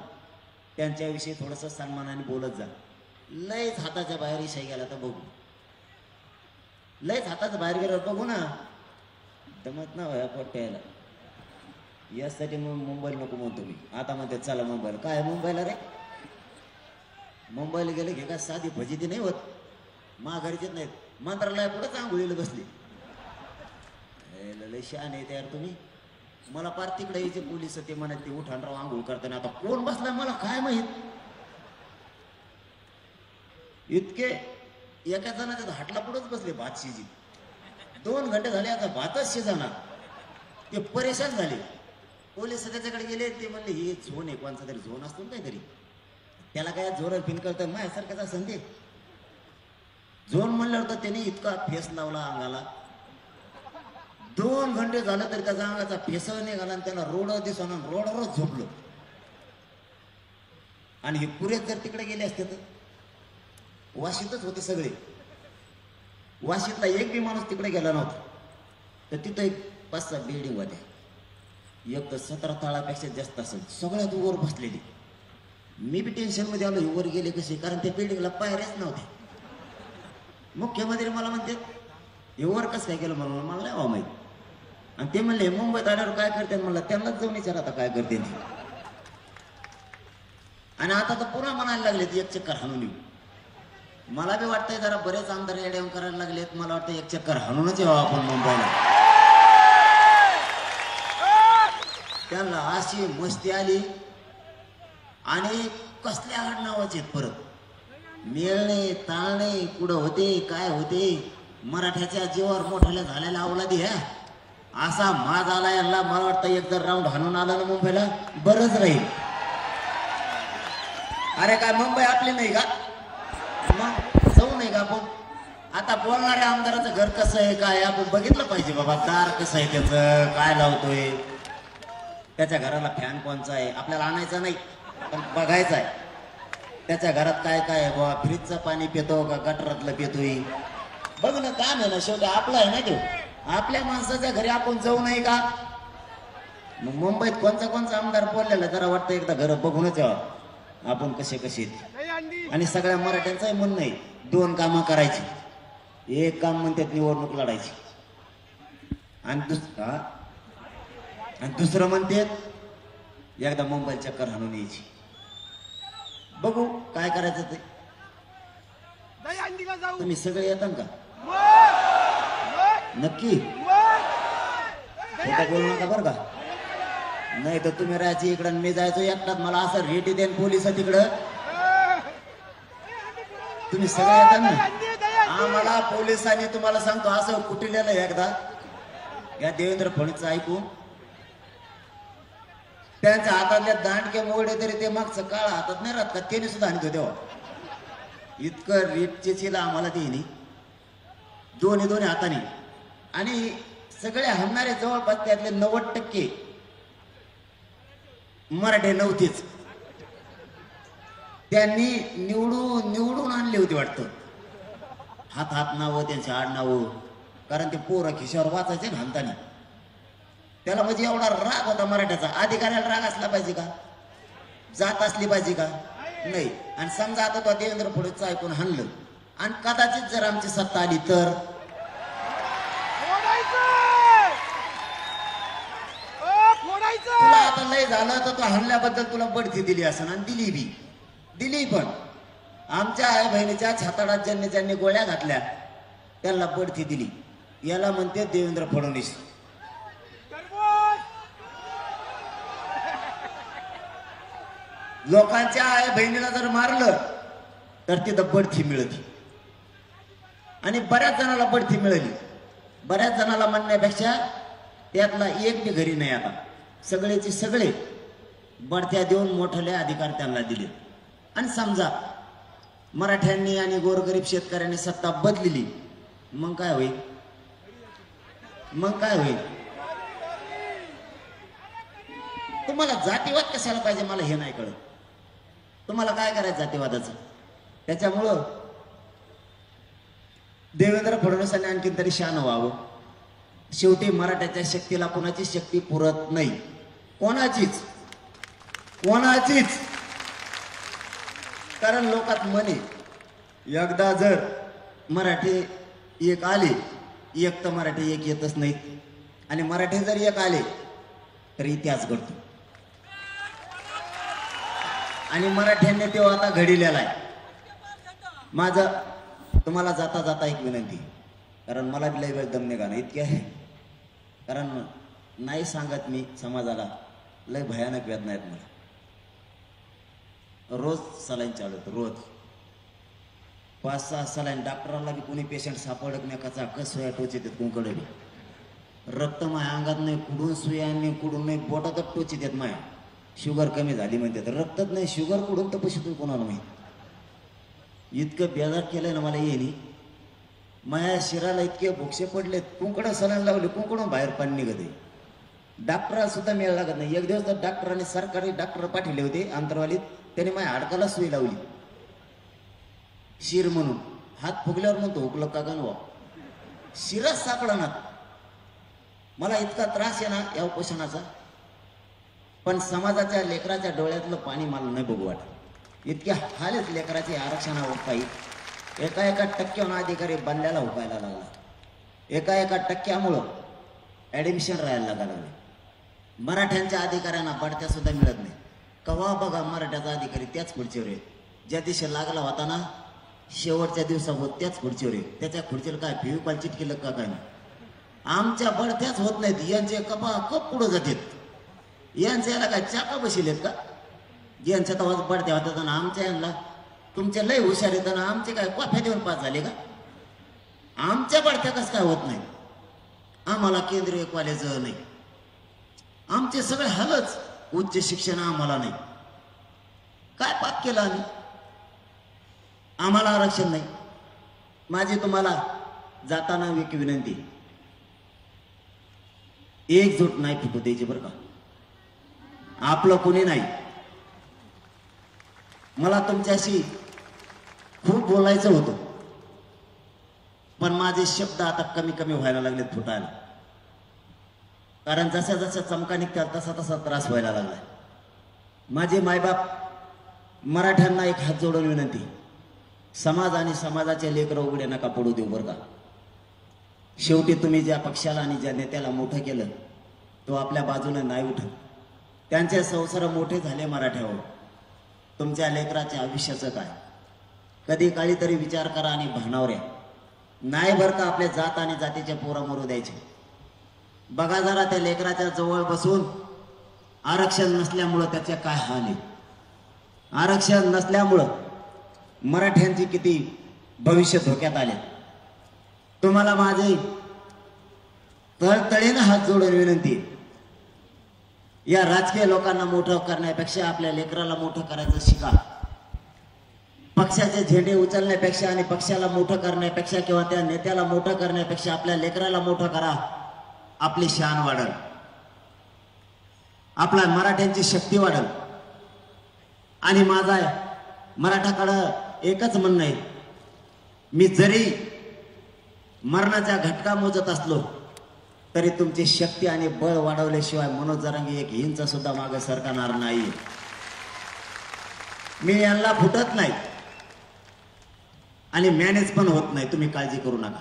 त्यांच्याविषयी थोडंसं सन्मानाने बोलत जा. लयच हाताच्या बाहेर इशाई गेला तर बघू, लयच हाताच्या बाहेर गेला बघू ना, दमत ना वया पोट्याला. यासाठी मग मुंबईला नको म्हणतो मी. आता म्हणते चला मुंबईला. काय मुंबईला रे? मुंबईला गेले की काय साधी फजिती नाही होत, माघारीचीच नाहीत, मंत्रालया पुढेच आंघोळीला बसली. लय शान आहे यार तुम्ही. मला पार तिकडे यायचे पोलिस ते म्हणत ते उठाण राव आंघोळ करताना, आता कोण बसलाय मला काय माहित. इतके एका जणाच्या हाटला पुढेच बसले भात शिजी. 2 घंटे झाले आता भातच शिजणार. ते परेशान झाले. पोलीस त्याच्याकडे गेले, ते म्हणले ही झोन आहे, कोणचा तरी झोन असतो ना काहीतरी, त्याला काय जोर फिनकळत माझ्यासारख्याचा संधी. झोन म्हणल्यावर तर त्याने इतका फेस लावला अंगाला, 2 घंटे झालं तरी त्याचा अंगाचा फेस निघाला आणि त्याला रोड दिसना, रोडवरच झोपलो. आणि हे पुरे जर तिकडे गेले असते तर वाशीतच होते सगळे. वाशीतला एक बी माणूस तिकडे गेला नव्हता. तर तिथं एक 5-6 बिल्डिंग होत्या, एक तर 17 तळापेक्षा जास्त असेल, सगळ्यात वर बसलेली. मी बी टेन्शन मध्ये आलो, वर गेले कसे, कारण त्या बिल्डिंगला पायऱ्याच नव्हत्या. मुख्यमंत्री मला म्हणते हे वर कसं काय केलं, मला नाही माहित. आणि ते म्हणले मुंबईत आल्यावर काय करते, म्हणलं त्यांनाच जाऊन विचार आता काय करते. आणि आता तर पुन्हा म्हणायला लागले एक चक्कर हाणून येऊ. मला बी वाटतंय जरा बरेच आमदार येऊन करायला लागलेत, मला वाटतं एक चक्कर हाणूनच यावं आपण मुंबईला. त्यांना अशी मस्ती आली. आणि कसल्या आडनावाचे परत मेळणे ताळणे कुठं होते काय होते, मराठ्याच्या जीवावर मोठ्याला झालेला अवलादी ह्या. असा माज आला यांना, मला वाटतं एक जर राऊंड हाणून आला ना मुंबईला बरंच राहील. अरे काय मुंबई आपली नाही का, मग जाऊ नाही का आपण. आता बोलणाऱ्या आमदाराचं घर कसं आहे काय आपण बघितलं पाहिजे बाबा. दार कसं आहे त्याचं, काय लावतोय, त्याच्या घराला फॅन कोणचा आहे आपल्याला आणायचा नाही, पण बघायचं आहे त्याच्या घरात काय काय आहे बाबा. फ्रीजचं पाणी पितो का गटरातलं पितोय, बघणं काम आहे ना, शेवटी आपलं आहे ना ते. आपल्या माणसाच्या घरी आपण जाऊ नाही का. मग मुंबईत कोणचा आमदार बोललेला जरा वाटतं एकदा घर बघूनच यावं आपण कसे कसे. आणि सगळ्या मराठ्यांचंही म्हणणं आहे 2 कामं करायची. एक काम म्हणतात निवडणूक लढायची, आणि दुसरं म्हणतात एकदा मुंबईत चक्कर हाणून यायची. बघू काय करायचं ते. तुम्ही सगळे येतात का नक्की, खोटं बोलू नका बरं का. नाही तर तुम्ही राहायची इकडं मी जायचो एकटाच, मला असं रेटी देन पोलिस तिकडं. तुम्ही सगळे येतात ना. आम्हाला पोलिसांनी तुम्हाला सांगतो असं कुटिलेलं एकदा या देवेंद्र फडणवीसचं ऐकून. त्यांच्या हातातल्या दांडके मोडे तरी ते मागचं काळ हातात नाही राहत का, त्याने सुद्धा आणतो तेव्हा. इतकं रेटचे आम्हाला ते दोन्ही हाताने. आणि सगळे हरणारे जवळपास त्यातले 90% मराठे नव्हतेच. त्यांनी निवडून आणली होती वाटतं. हात नावं त्यांचे आडनावं, कारण ते पोरं खिशावर वाचायचे ना हाताने. त्याला म्हणजे एवढा राग होता मराठ्याचा. अधिकाऱ्याला राग असला पाहिजे का, जात असली पाहिजे का, नाही. आणि समजा आता तो देवेंद्र फडणवीसचं ऐकून हाणलं आणि कदाचित जर आमची सत्ता आली तर तुला आता लय झालं तर तो हाणल्याबद्दल तुला बढती दिली असं, आणि दिली पण आमच्या आई बहिणीच्या छाताडात ज्यांनी गोळ्या घातल्या त्यांना बढती दिली. याला म्हणते देवेंद्र फडणवीस. लोकांच्या आई बहिणीला जर मारलं तर तिथं बढती मिळते. आणि बऱ्याच जणाला बढती मिळाली. बऱ्याच जणाला म्हणण्यापेक्षा त्यातला एक बी घरी नाही. आता सगळेचे सगळे बढत्या देऊन मोठले अधिकार त्यांना दिले. आणि समजा मराठ्यांनी आणि गोरगरीब शेतकऱ्यांनी सत्ता बदलली, मग काय होईल. तुम्हाला जातीवाद कशाला पाहिजे मला हे नाही कळत. तुम्हाला काय करायचं जातीवादाचं. त्याच्यामुळं देवेंद्र फडणवीसांनी आणखीन तरी शान व्हावं. शेवटी मराठ्याच्या शक्तीला कोणाची शक्ती पुरत नाही, कोणाचीच. कारण लोकात म्हणे एकदा जर मराठी एक आले, एक तर मराठी एक येतच नाहीत. आणि मराठी जर एक आले तर इतिहास घडतो. आणि मराठ्यांनी तेव्हा आता घडिलेला आहे. माझं तुम्हाला जाता जाता एक विनंती, कारण मला बी लय वेळ दम निघा ना इतके आहे, कारण नाही सांगत मी समाजाला, लय भयानक वेदना आहेत मला. रोज सलाईन चालवतो, रोज 5-6 सलाईन. डॉक्टरांना बी कोणी पेशंट सापडत नाही, कसा कस सोया टोचित कोणकडे बी. रक्त माया अंगात नाही, कुडून सुयांनी कुडून नाही, पोटातच टोचित येत माया. शुगर कमी झाली म्हणते, तर रक्तच नाही, शुगर कुडून तर पैसे कोणाला माहिती. इतकं बेजार केलंय ना मला येणी. माया शिराला इतके भोक्षे पडले, कुंकडं सलाईन लावले, कुंकडून बाहेर पाणी निघत आहे. डॉक्टरांना सुद्धा मिळ लागत नाही. एक दिवस तर डॉक्टरांनी, सरकारी डॉक्टर पाठवले होते अंतरवालीत, त्याने माझ्या हाडकाला सुई लावली शिर म्हणून. हात फुगल्यावर म्हणतो हुकलं का गणवा, शिरच सापडणार. मला इतका त्रास आहे ना या उपोषणाचा, पण समाजाच्या लेकराच्या डोळ्यातलं पाणी मला नाही बघू वाटत. इतके हालच लेकराचे आरक्षणावर काही. एका टक्क्यावर अधिकारी बनल्याला हुकायला लागला. एका टक्क्यामुळं ऍडमिशन राहायला लागले. मराठ्यांच्या अधिकाऱ्यांना बढत्या सुद्धा मिळत नाही. कवा बघा मराठ्याचा अधिकारी त्याच खुर्चीवर आहे. ज्या दिवशी लागला होता ना शेवटच्या दिवसावर त्याच खुर्चीवर आहे. त्याच्या खुर्चीला काय फेविकॉल चिटकेलं का काय नाही. आमच्या बढत्याच होत नाहीत. यांचे कप पुढं जातात. यांच्या याला काय चाका बसलेत का? यांच्या तर बढत्या होतात ना आमच्या यांना तुमच्या लय हुशार येतं ना, आमचे काय कॉफ्या देऊन पास झाले का? आमच्या बढत्या कसं काय होत नाही? आम्हाला केंद्रीय कॉलेज नाही, आमचे सगळे हालच. उच्च शिक्षण आम्हाला नाही. काय पाप केलं आम्ही? आम्हाला आरक्षण नाही. माझी तुम्हाला जाताना एक विनंती, एकजूट नाही फुटू द्यायची बरं का. आपलं कोणी नाही. मला तुमच्याशी खूप बोलायचं होतं, पण माझे शब्द आता कमी कमी व्हायला लागलेत फुटायला. कारण जशा जशा चमका निघतात तसा तसा त्रास व्हायला लागलाय. माझे मायबाप मराठ्यांना एक हात जोडून विनंती, समाज आणि समाजाचे लेकरं उघडे नका पडू देऊ बरं का. शेवटी तुम्ही ज्या पक्षाला आणि ज्या नेत्याला मोठं केलं तो आपल्या बाजूने नाही उठत. त्यांचे संसार मोठे झाले मराठ्यावर. तुमच्या लेकराच्या आयुष्याचं काय? कधी काळी तरी विचार करा आणि भानावर या. नाही बरं का आपल्या जात आणि जातीच्या पोरा मरू द्यायचे. बघा जरा त्या लेकराच्या जवळ बसून, आरक्षण नसल्यामुळं त्याचे काय हाल आहे. आरक्षण नसल्यामुळं मराठ्यांची किती भविष्य धोक्यात आले. तुम्हाला माझे तळतळीनं हात जोडून विनंती, या राजकीय लोकांना मोठं करण्यापेक्षा आपल्या लेकराला मोठं करायचं शिका. पक्षाचे झेंडे उचलण्यापेक्षा आणि पक्षाला मोठं करण्यापेक्षा किंवा त्या नेत्याला मोठं करण्यापेक्षा आपल्या लेकराला मोठं करा. आपली शान वाढल, आपला मराठ्यांची शक्ती वाढल. आणि माझा मराठाकडं एकच म्हणणं आहे, मी जरी मरणाच्या घटका मोजत असलो तरी तुमची शक्ती आणि बळ वाढवल्याशिवाय मनोज जरांगे एक इंच सुद्धा मागे सरकणार नाही. मी यांना फुटत नाही आणि मॅनेज पण होत नाही. तुम्ही काळजी करू नका,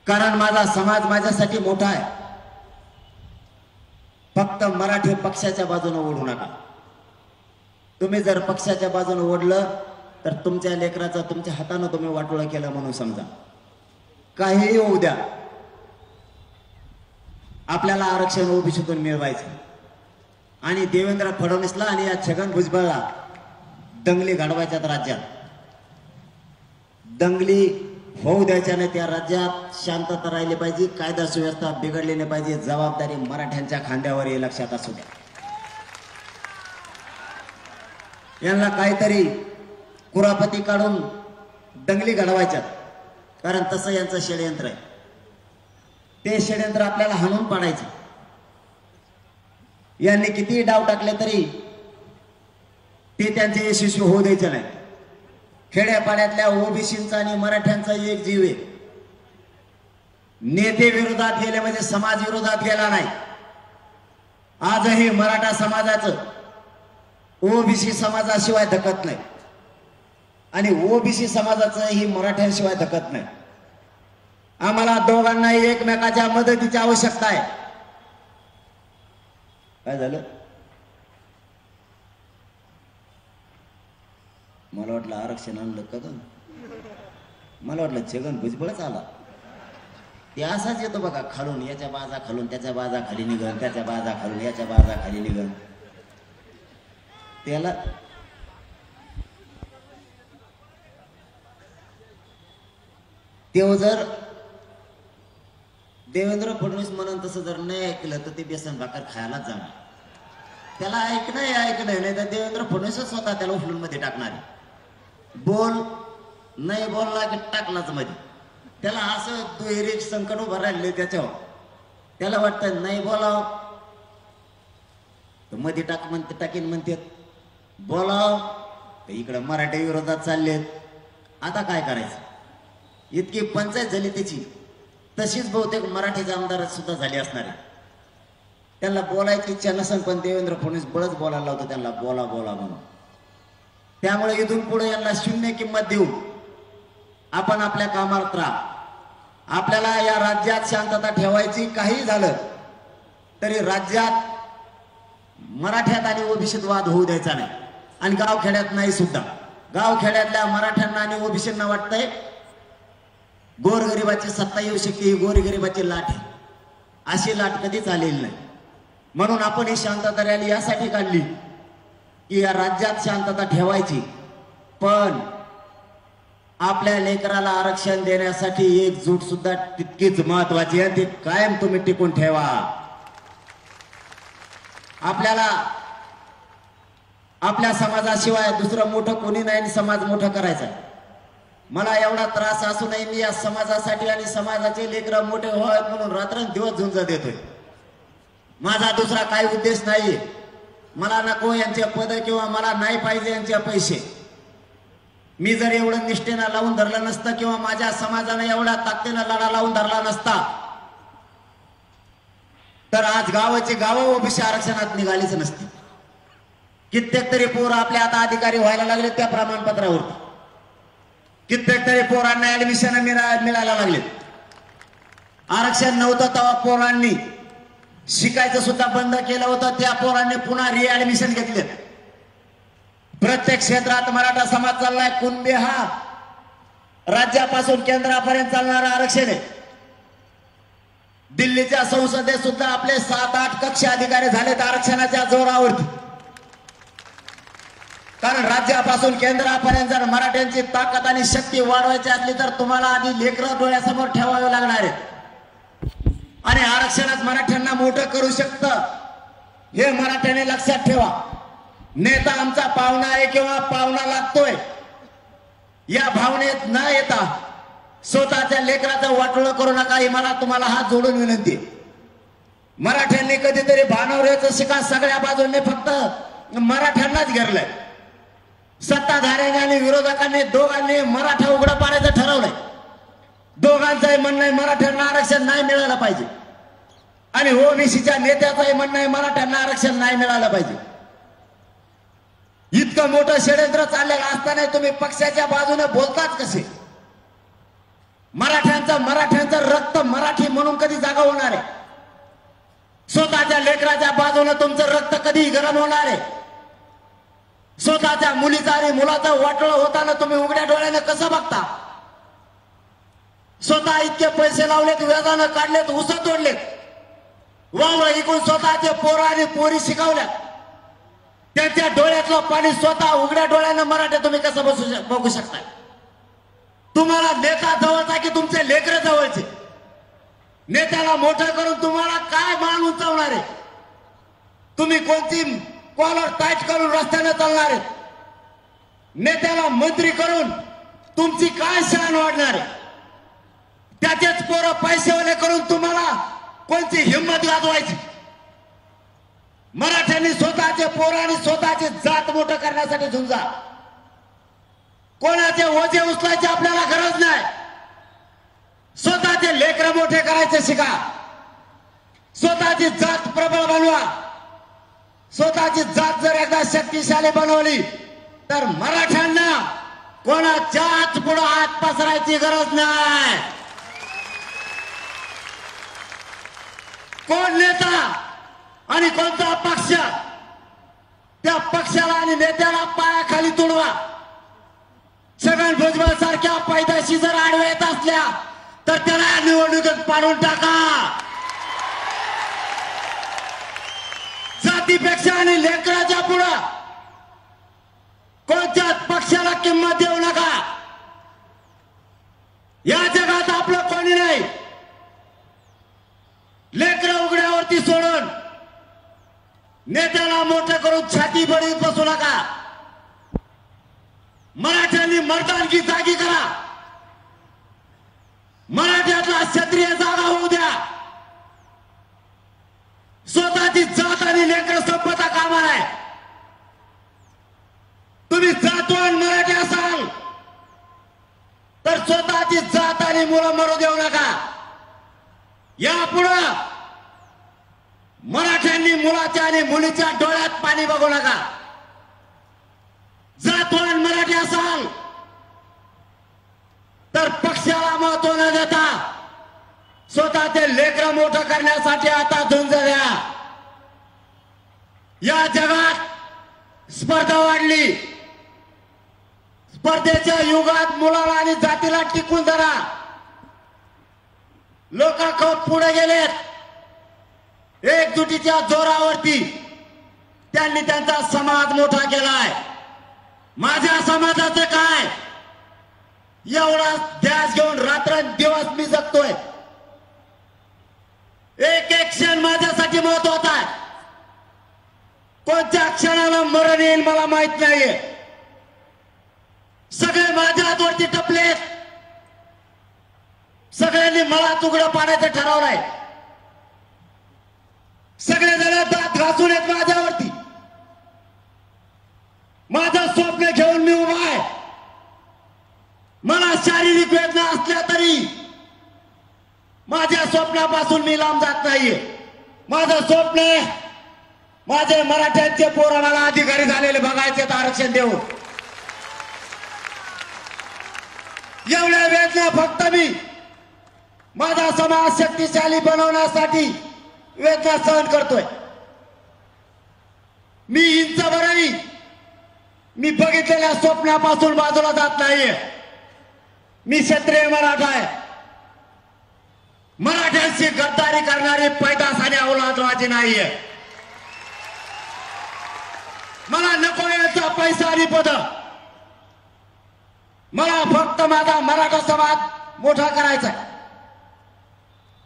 कारण माझा समाज माझ्यासाठी मोठा आहे. फक्त मराठी पक्षाच्या बाजूने ओढू नका. तुम्ही जर पक्षाच्या बाजूने ओढलं तर तुमच्या लेकराचा तुमच्या हाताने तुम्ही वाटोळं केलं म्हणून समजा. काहीही होऊ द्या, आपल्याला आरक्षण ओबीसीतून मिळवायचं. आणि देवेंद्र फडणवीसला आणि या छगन भुजबळला दंगली घडवायच्यात राज्यात. दंगली होऊ द्यायच्या नाही. त्या राज्यात शांतता राहिली पाहिजे, कायदा सुव्यवस्था बिघडली नाही पाहिजे. जबाबदारी मराठ्यांच्या खांद्यावर हे लक्षात असू द्या. यांना काहीतरी कुरापती काढून दंगली घडवायच्यात, कारण तसं यांचं षडयंत्र आहे. ते षडयंत्र आपल्याला हाणून पाडायचं. यांनी किती डाव टाकले तरी ते त्यांचे यशस्वी होऊ द्यायचे नाही. खेड्यापाड्यातल्या ओबीसींचा आणि मराठ्यांचा एक जीव आहे. नेते विरोधात गेले म्हणजे समाज विरोधात गेला नाही. आजही मराठा समाजाचं ओबीसी समाजाशिवाय धकत नाही आणि ओबीसी समाजाचं ही मराठ्यांशिवाय धकत नाही. आम्हाला दोघांनाही एकमेकाच्या मदतीची आवश्यकता आहे. काय झालं? मला वाटलं आरक्षण आणलं का ग? मला वाटलं छगन भुजबळच आला. ते असाच येतो बघा खालून, याच्या बाजा खालून त्याच्या बाजा खाली निघन, त्याच्या बाजा खालून याच्या बाजा खाली निघन. त्याला तेव्हा जर देवेंद्र फडणवीस म्हणून तसं जर नाही ऐकलं तर ते बेसन भाकर खायलाच जाणार. त्याला ऐकणं नाही तर देवेंद्र फडणवीस स्वतः त्याला उफलून मध्ये टाकणार. बोल नाही बोलला की टाकलाच मध्ये. त्याला असं दुहेरी संकट उभं राहिले त्याच्यावर. त्याला वाटतं नाही बोलाव तर मध्ये टाकीन म्हणते, बोलाव तर इकडं मराठी विरोधात चाललेत. आता काय करायचं? इतकी पंचायत झाली त्याची. तशीच बहुतेक मराठीचे आमदार सुद्धा झाली असणार आहे. त्यांना बोलायची इच्छा नसेल पण देवेंद्र फडणवीस बळच बोलायला लावतो त्यांना, बोला बोला म्हणून. त्यामुळे इथून पुढे यांना शून्य किंमत देऊ आपण आपल्या कामात राहा. आपल्याला या राज्यात शांतता ठेवायची. काही झालं तरी राज्यात मराठ्यात आणि ओबीसीत वाद होऊ द्यायचा नाही. आणि गावखेड्यात नाही सुद्धा. गावखेड्यातल्या मराठ्यांना आणि ओबीसींना वाटतंय गोरगरिबाची सत्ता येऊ शकते, ही गोरगरिबाची लाट आहे. अशी लाट कधीच आलेली नाही. म्हणून आपण ही शांतता रॅली यासाठी काढली की या राज्यात शांतता ठेवायची. पण आपल्या लेकराला आरक्षण देण्यासाठी एकजूट सुद्धा तितकीच महत्वाची आहे. ती कायम तुम्ही टिकून ठेवा. आपल्याला आपल्या समाजाशिवाय दुसरं मोठं कोणी नाही समाज मोठं करायचा. मला एवढा त्रास असू नये, मी या समाजासाठी आणि समाजाचे लेकर मोठे व्हावेत म्हणून रात्रंदिवस झुंज देतोय. माझा दुसरा काही उद्देश नाहीये. मला नको यांचे पद किंवा मला नाही पाहिजे यांचे पैसे. मी जर एवढं निष्ठेनं लावून धरलं नसतं किंवा माझ्या समाजाने एवढ्या ताकदीनं लढा लावून धरला नसता तर आज गावाची गावं ओबीसी आरक्षणात निघालीच नसती. कित्येक तरी पोर आपल्या आता अधिकारी व्हायला लागले त्या प्रमाणपत्रावरती. कित्येक तरी पोरांना ऍडमिशन मिळायला लागले. आरक्षण नव्हतं तेव्हा पोरांनी शिकायचं सुद्धा बंद केलं होतं. त्या पोरांनी पुन्हा रिऍडमिशन घेतले. प्रत्येक क्षेत्रात मराठा समाज चाललाय. कुणबी हा राज्यापासून केंद्रापर्यंत चालणारा आरक्षण आहे. दिल्लीच्या संसदेत सुद्धा आपले 7-8 कक्ष अधिकारी झालेत आरक्षणाच्या जोरावरती. कारण राज्यापासून केंद्रापर्यंत जर मराठ्यांची ताकद आणि शक्ती वाढवायची असली तर तुम्हाला आधी लेकरं डोळ्यासमोर ठेवावे लागणार आहे. आणि आरक्षणच मराठ्यांना मोठं करू शकतं हे मराठ्याने लक्षात ठेवा. नेता आमचा पाहुणा आहे किंवा पाहुणा लागतोय या भावनेत न येता स्वतःच्या लेकराचं वाटोळं करू नका ही मला तुम्हाला हात जोडून विनंती. मराठ्यांनी कधीतरी भानवऱ्याचं शिका सगळ्या बाजूने फक्त मराठ्यांनाच घेरलंय. सत्ताधाऱ्यांनी आणि विरोधकांनी दोघांनी मराठा उघडं पाडायचं ठरवलंय. दोघांचंही म्हणणं आहे मराठ्यांना आरक्षण नाही मिळालं पाहिजे आणि ओबीसीच्या नेत्याचंही म्हणणं आहे मराठ्यांना आरक्षण नाही मिळालं पाहिजे. इतकं मोठं षड्यंत्र चाललेलं असताना तुम्ही पक्षाच्या बाजूने बोलतात कसे? मराठ्यांचं रक्त मराठी म्हणून कधी जागा होणार आहे? स्वतःच्या लेकराच्या बाजूने तुमचं रक्त कधी गरम होणार आहे? स्वतःच्या मुलीचा आणि मुलाचं वाटोळं होताना तुम्ही उघड्या डोळ्याने कसं बघता? स्वतः इतके पैसे लावलेत, व्याजानं काढलेत, उसं तोडलेत, वावर इकून स्वतःचे पोरं आणि पोरी शिकवल्या. त्यांच्या डोळ्यातलं पाणी स्वतः उघड्या डोळ्यानं मराठे तुम्ही कसं बघू शकता? तुम्हाला नेता जवळचा की तुमचे लेकरं जवळचे? नेत्याला मोठं करून तुम्हाला काय मान उंचावणार आहे? तुम्ही कोणती कॉलर टाईट करून रस्त्याने चालणार आहे? नेत्याला मंत्री करून तुमची काय शान वाढणार आहे? त्याचेच पोरं पैसेवाले करून तुम्हाला कोणती हिंमत गाजवायची? मराठ्यांनी स्वतःचे पोरं आणि स्वतःची जात मोठं करण्यासाठी झुंजा. कोणाचे ओझे उचलायचे आपल्याला गरज नाही. स्वतःचे लेकरं मोठे करायचे शिका. स्वतःची जात प्रबळ बनवा. स्वतःची जात जर एकदा शक्तिशाली बनवली तर मराठ्यांना कोणाच्याच पुढे हात पसरायची गरज नाही. कोण नेता आणि कोणता पक्ष त्या पक्षाला आणि नेत्याला पायाखाली तुडवा. छगन भुजबळ सारख्या पैदाशी जर आडव्या येत असल्या तर त्याला निवडणुकीत पाडून टाका. जातीपेक्षा आणि लेकराच्या पुढं कोणत्याच पक्षाला किंमत देऊ नका. या जगात आपलं कोणी नाही. लेकरं उघड्यावरती सोडून नेत्याला मोठं करून छाती बळीत बसू नका. मराठ्यांनी मर्दानगी जागी करा. मराठ्यातला क्षत्रिय जागा होऊ द्या. स्वतःची जात आणि लेकर संपता कामा आहे. तुम्ही जातवान मराठी असाल तर स्वतःची जात आणि मुलं मरू देऊ नका. यापुढं मराठ्यांनी मुलाच्या आणि मुलीच्या डोळ्यात पाणी बघू नका. जातवान मराठी असाल तर पक्षाला महत्व न देता स्वतःचे लेकरं मोठं करण्यासाठी आता झुंज द्या. या जगात स्पर्धा वाढली. स्पर्धेच्या युगात मुलाला आणि जातीला टिकून धरा. लोक खूप पुढे गेलेत. एकजुटीच्या जोरावरती त्यांनी त्यांचा समाज मोठा केलाय. माझ्या समाजाचं काय? एवढा ध्यास घेऊन रात्रंदिवस मी जगतोय. एक एक क्षण माझ्यासाठी महत्वाचा आहे. कोणत्या क्षणाला मरण येईल मला माहित नाहीये. सगळे माझ्या हातवरती टपलेत. सगळ्यांनी मला तुकडं पाडायचं ठरवलंय. सगळे जण दात घासून येत माझ्यावरती. माझं स्वप्न घेऊन मी उभा आहे. मला शारीरिक वेदना असल्या तरी माझ्या स्वप्नापासून मी लांब जात नाहीये. माझं स्वप्न आहे माझे मराठ्यांचे पोरं मला अधिकारी झालेले बघायचे आरक्षण देऊन. एवढ्या वेदना फक्त मी माझा समाज शक्तिशाली बनवण्यासाठी वेदना सहन करतोय. मी इंचभरही मी बघितलेल्या स्वप्नापासून बाजूला जात नाहीये. मी क्षत्रिय मराठा आहे. मराठ्यांशी गद्दारी करणारी पैदास आणि औलादवाजी नाहीये. मला नको याचा पैसा आणि पद. मला फक्त माझा मराठा समाज मोठा करायचा आहे.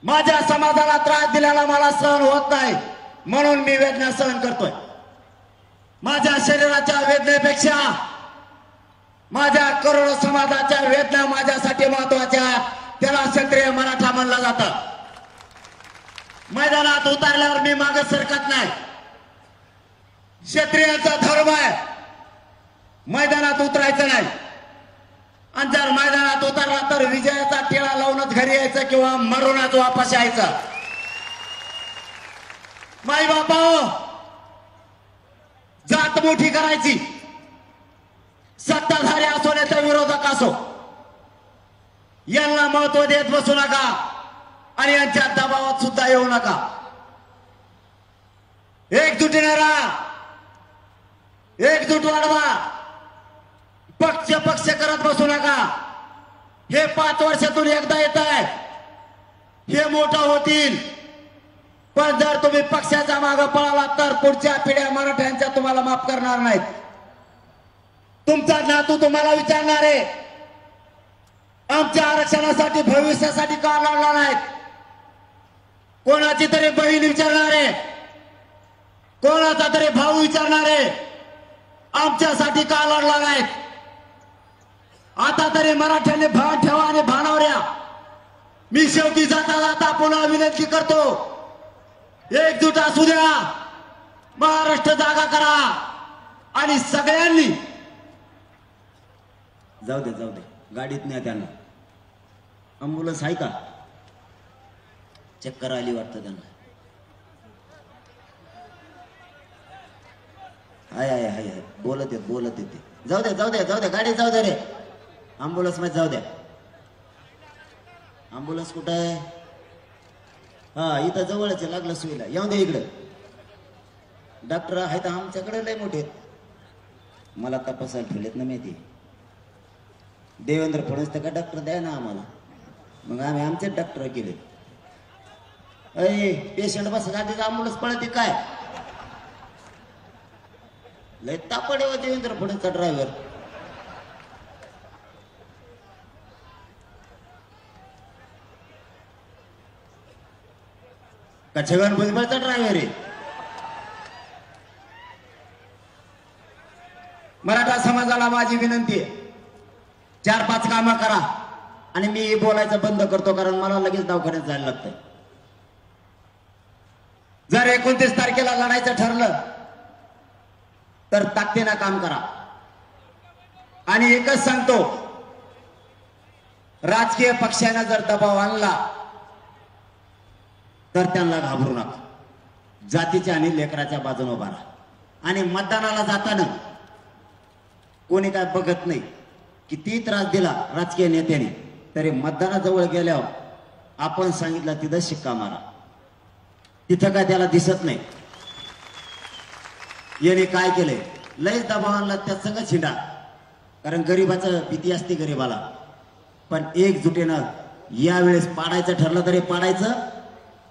माझ्या समाजाला त्रास दिल्याला मला सहन होत नाही म्हणून मी वेदना सहन करतोय. माझ्या शरीराच्या वेदनेपेक्षा माझ्या करोडो समाजाच्या वेदना माझ्यासाठी महत्वाच्या. त्याला क्षत्रिय मराठा म्हणलं जातं. मैदानात उतरल्यावर मी मागे सरकत नाही. क्षत्रियांचा धर्म आहे मैदानात उतरायचं नाही. आणि जर मैदानात उतरला तर विजयाचा टिळा लावूनच घरी यायचं किंवा मरूनच वापस यायचं. माई बापा जात मोठी करायची. सत्ताधारी असो नाही तर विरोधक असो यांना महत्व देत बसू नका आणि यांच्या दबावात सुद्धा येऊ नका. एकजुटीने राहा. एकजूट वाढवा. पक्ष करत बसू नका. हे 5 वर्षातून एकदा येत आहे. हे मोठं होतील. पण जर तुम्ही पक्षाच्या मागे पळाला तर पुढच्या पिढ्या मराठ्यांच्या तुम्हाला माफ करणार नाहीत. तुमचा नातू तुम्हाला विचारणार आहे आमच्या आरक्षणासाठी भविष्यासाठी का लढला नाहीत. कोणाची तरी बहीण विचारणार आहे. कोणाचा तरी भाऊ विचारणार आहे आमच्यासाठी का लढला नाहीत. आता तरी मराठ्यांनी भान ठेवा आणि भानावर या. मी शेवटी जाता जाता पुन्हा विनंती करतो एकजूट असू द्या. महाराष्ट्र जागा करा आणि सगळ्यांनी जाऊ दे गाडीत न्या त्यांना. अँब्युलन्स आहे का? चक्कर आली वाटतं त्यांना. हाय बोलत येते. जाऊ दे गाडी जाऊ दे रे. अँब्युलन्स मध्ये जाऊ द्या. अँब्युलन्स कुठं आहे? हा इथं जवळच लागलं सुईला. येऊ दे इकडे. डॉक्टर आहेत आमच्याकडे लय मोठे. मला तपासायला ठेवलेत ना माहिती. देवेंद्र फडणवीस तर का डॉक्टर द्या ना आम्हाला, मग आम्ही आमचेच डॉक्टर केले. अय पेशंट बसण्यासाठी आंबुलन्स पळते काय, लय तापडे व देवेंद्र फडणवीसचा ड्रायव्हर. का छगन भुजबळचा ड्रायव्हर आहे. मराठा समाजाला माझी विनंती आहे, 4-5 कामं करा आणि मी बोलायचं बंद करतो, कारण मला लगेच दवाखान्यात जायला लागतंय. जर 29 तारखेला लढायचं ठरलं तर ताकदीनं काम करा. आणि एकच सांगतो, राजकीय पक्षाने जर दबाव आणला तर त्यांना घाबरू नका. जातीच्या आणि लेकराच्या बाजूने उभा राहा. आणि मतदानाला जाताना कोणी काय बघत नाही, किती त्रास दिला राजकीय नेत्यांनी, तरी मतदानाजवळ गेल्यावर आपण सांगितलं तिथं शिक्का मारा, तिथं काय त्याला दिसत नाही. याने काय केलंय, लयच दबाव आणला त्या संग छिंडा, कारण गरीबाचं भीती असते गरीबाला. पण एकजुटीनं यावेळेस पाडायचं ठरलं तरी पाडायचं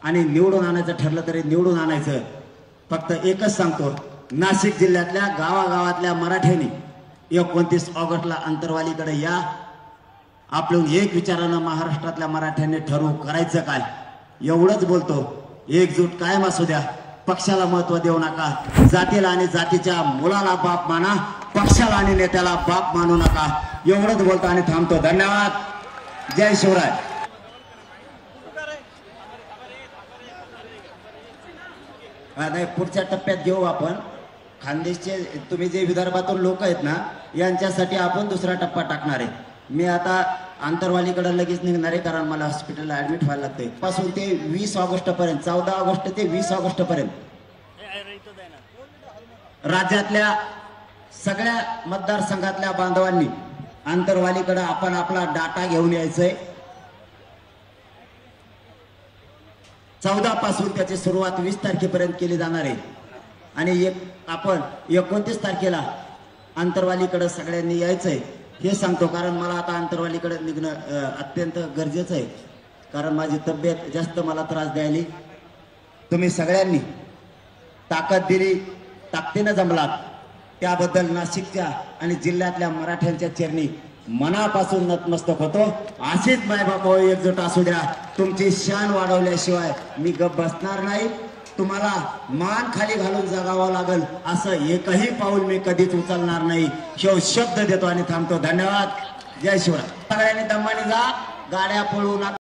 आणि निवडून आणायचं ठरलं तरी निवडून आणायचं. फक्त एकच सांगतो, नाशिक जिल्ह्यातल्या गावागावातल्या मराठ्यांनी 29 ऑगस्टला अंतरवालीकडे या. आपण एक विचारानं महाराष्ट्रातल्या मराठ्यांनी ठरवू करायचं काय, एवढंच बोलतो. एकजूट कायम असू द्या, पक्षाला महत्व देऊ नका. जातीला आणि जातीच्या मुलाला बाप माना, पक्षाला आणि नेत्याला बाप मानू नका. एवढंच बोलतो आणि थांबतो. धन्यवाद. जय शिवराय. नाही, पुढच्या टप्प्यात घेऊ आपण. खानदेशचे तुम्ही जे विदर्भातून लोक आहेत ना, यांच्यासाठी आपण दुसरा टप्पा टाकणार आहे. मी आता आंतरवालीकडे लगेच निघणार आहे, कारण मला हॉस्पिटलला ऍडमिट व्हायला लागतंय. पासून ते 20 ऑगस्ट पर्यंत, 14 ऑगस्ट ते 20 ऑगस्ट पर्यंत राज्यातल्या सगळ्या मतदारसंघातल्या बांधवांनी आंतरवालीकडे आपण आपला डाटा घेऊन यायचंय. 14 पासून त्याची सुरुवात 20 तारखेपर्यंत केली जाणार आहे. आणि आपण 29 तारखेला आंतरवालीकडे सगळ्यांनी यायचंय हे सांगतो, कारण मला आता आंतरवालीकडे निघणं अत्यंत गरजेचं आहे, कारण माझी तब्येत जास्त मला त्रास द्यायली. तुम्ही सगळ्यांनी ताकद दिली, ताकदीनं जमलात, त्याबद्दल नाशिकच्या आणि जिल्ह्यातल्या मराठ्यांच्या चरणी मनापासून नतमस्तक होतो. अशीच मायबाप एकजूट असू द्या. तुमची शान वाढवल्याशिवाय मी गप बसणार नाही. तुम्हाला मान खाली घालून जगावं लागल असं एकही पाऊल मी कधीच उचलणार नाही. शब्द देतो आणि थांबतो. धन्यवाद. जय शिवराय. सगळ्यांनी दमाने जा, गाड्या पळवू नका.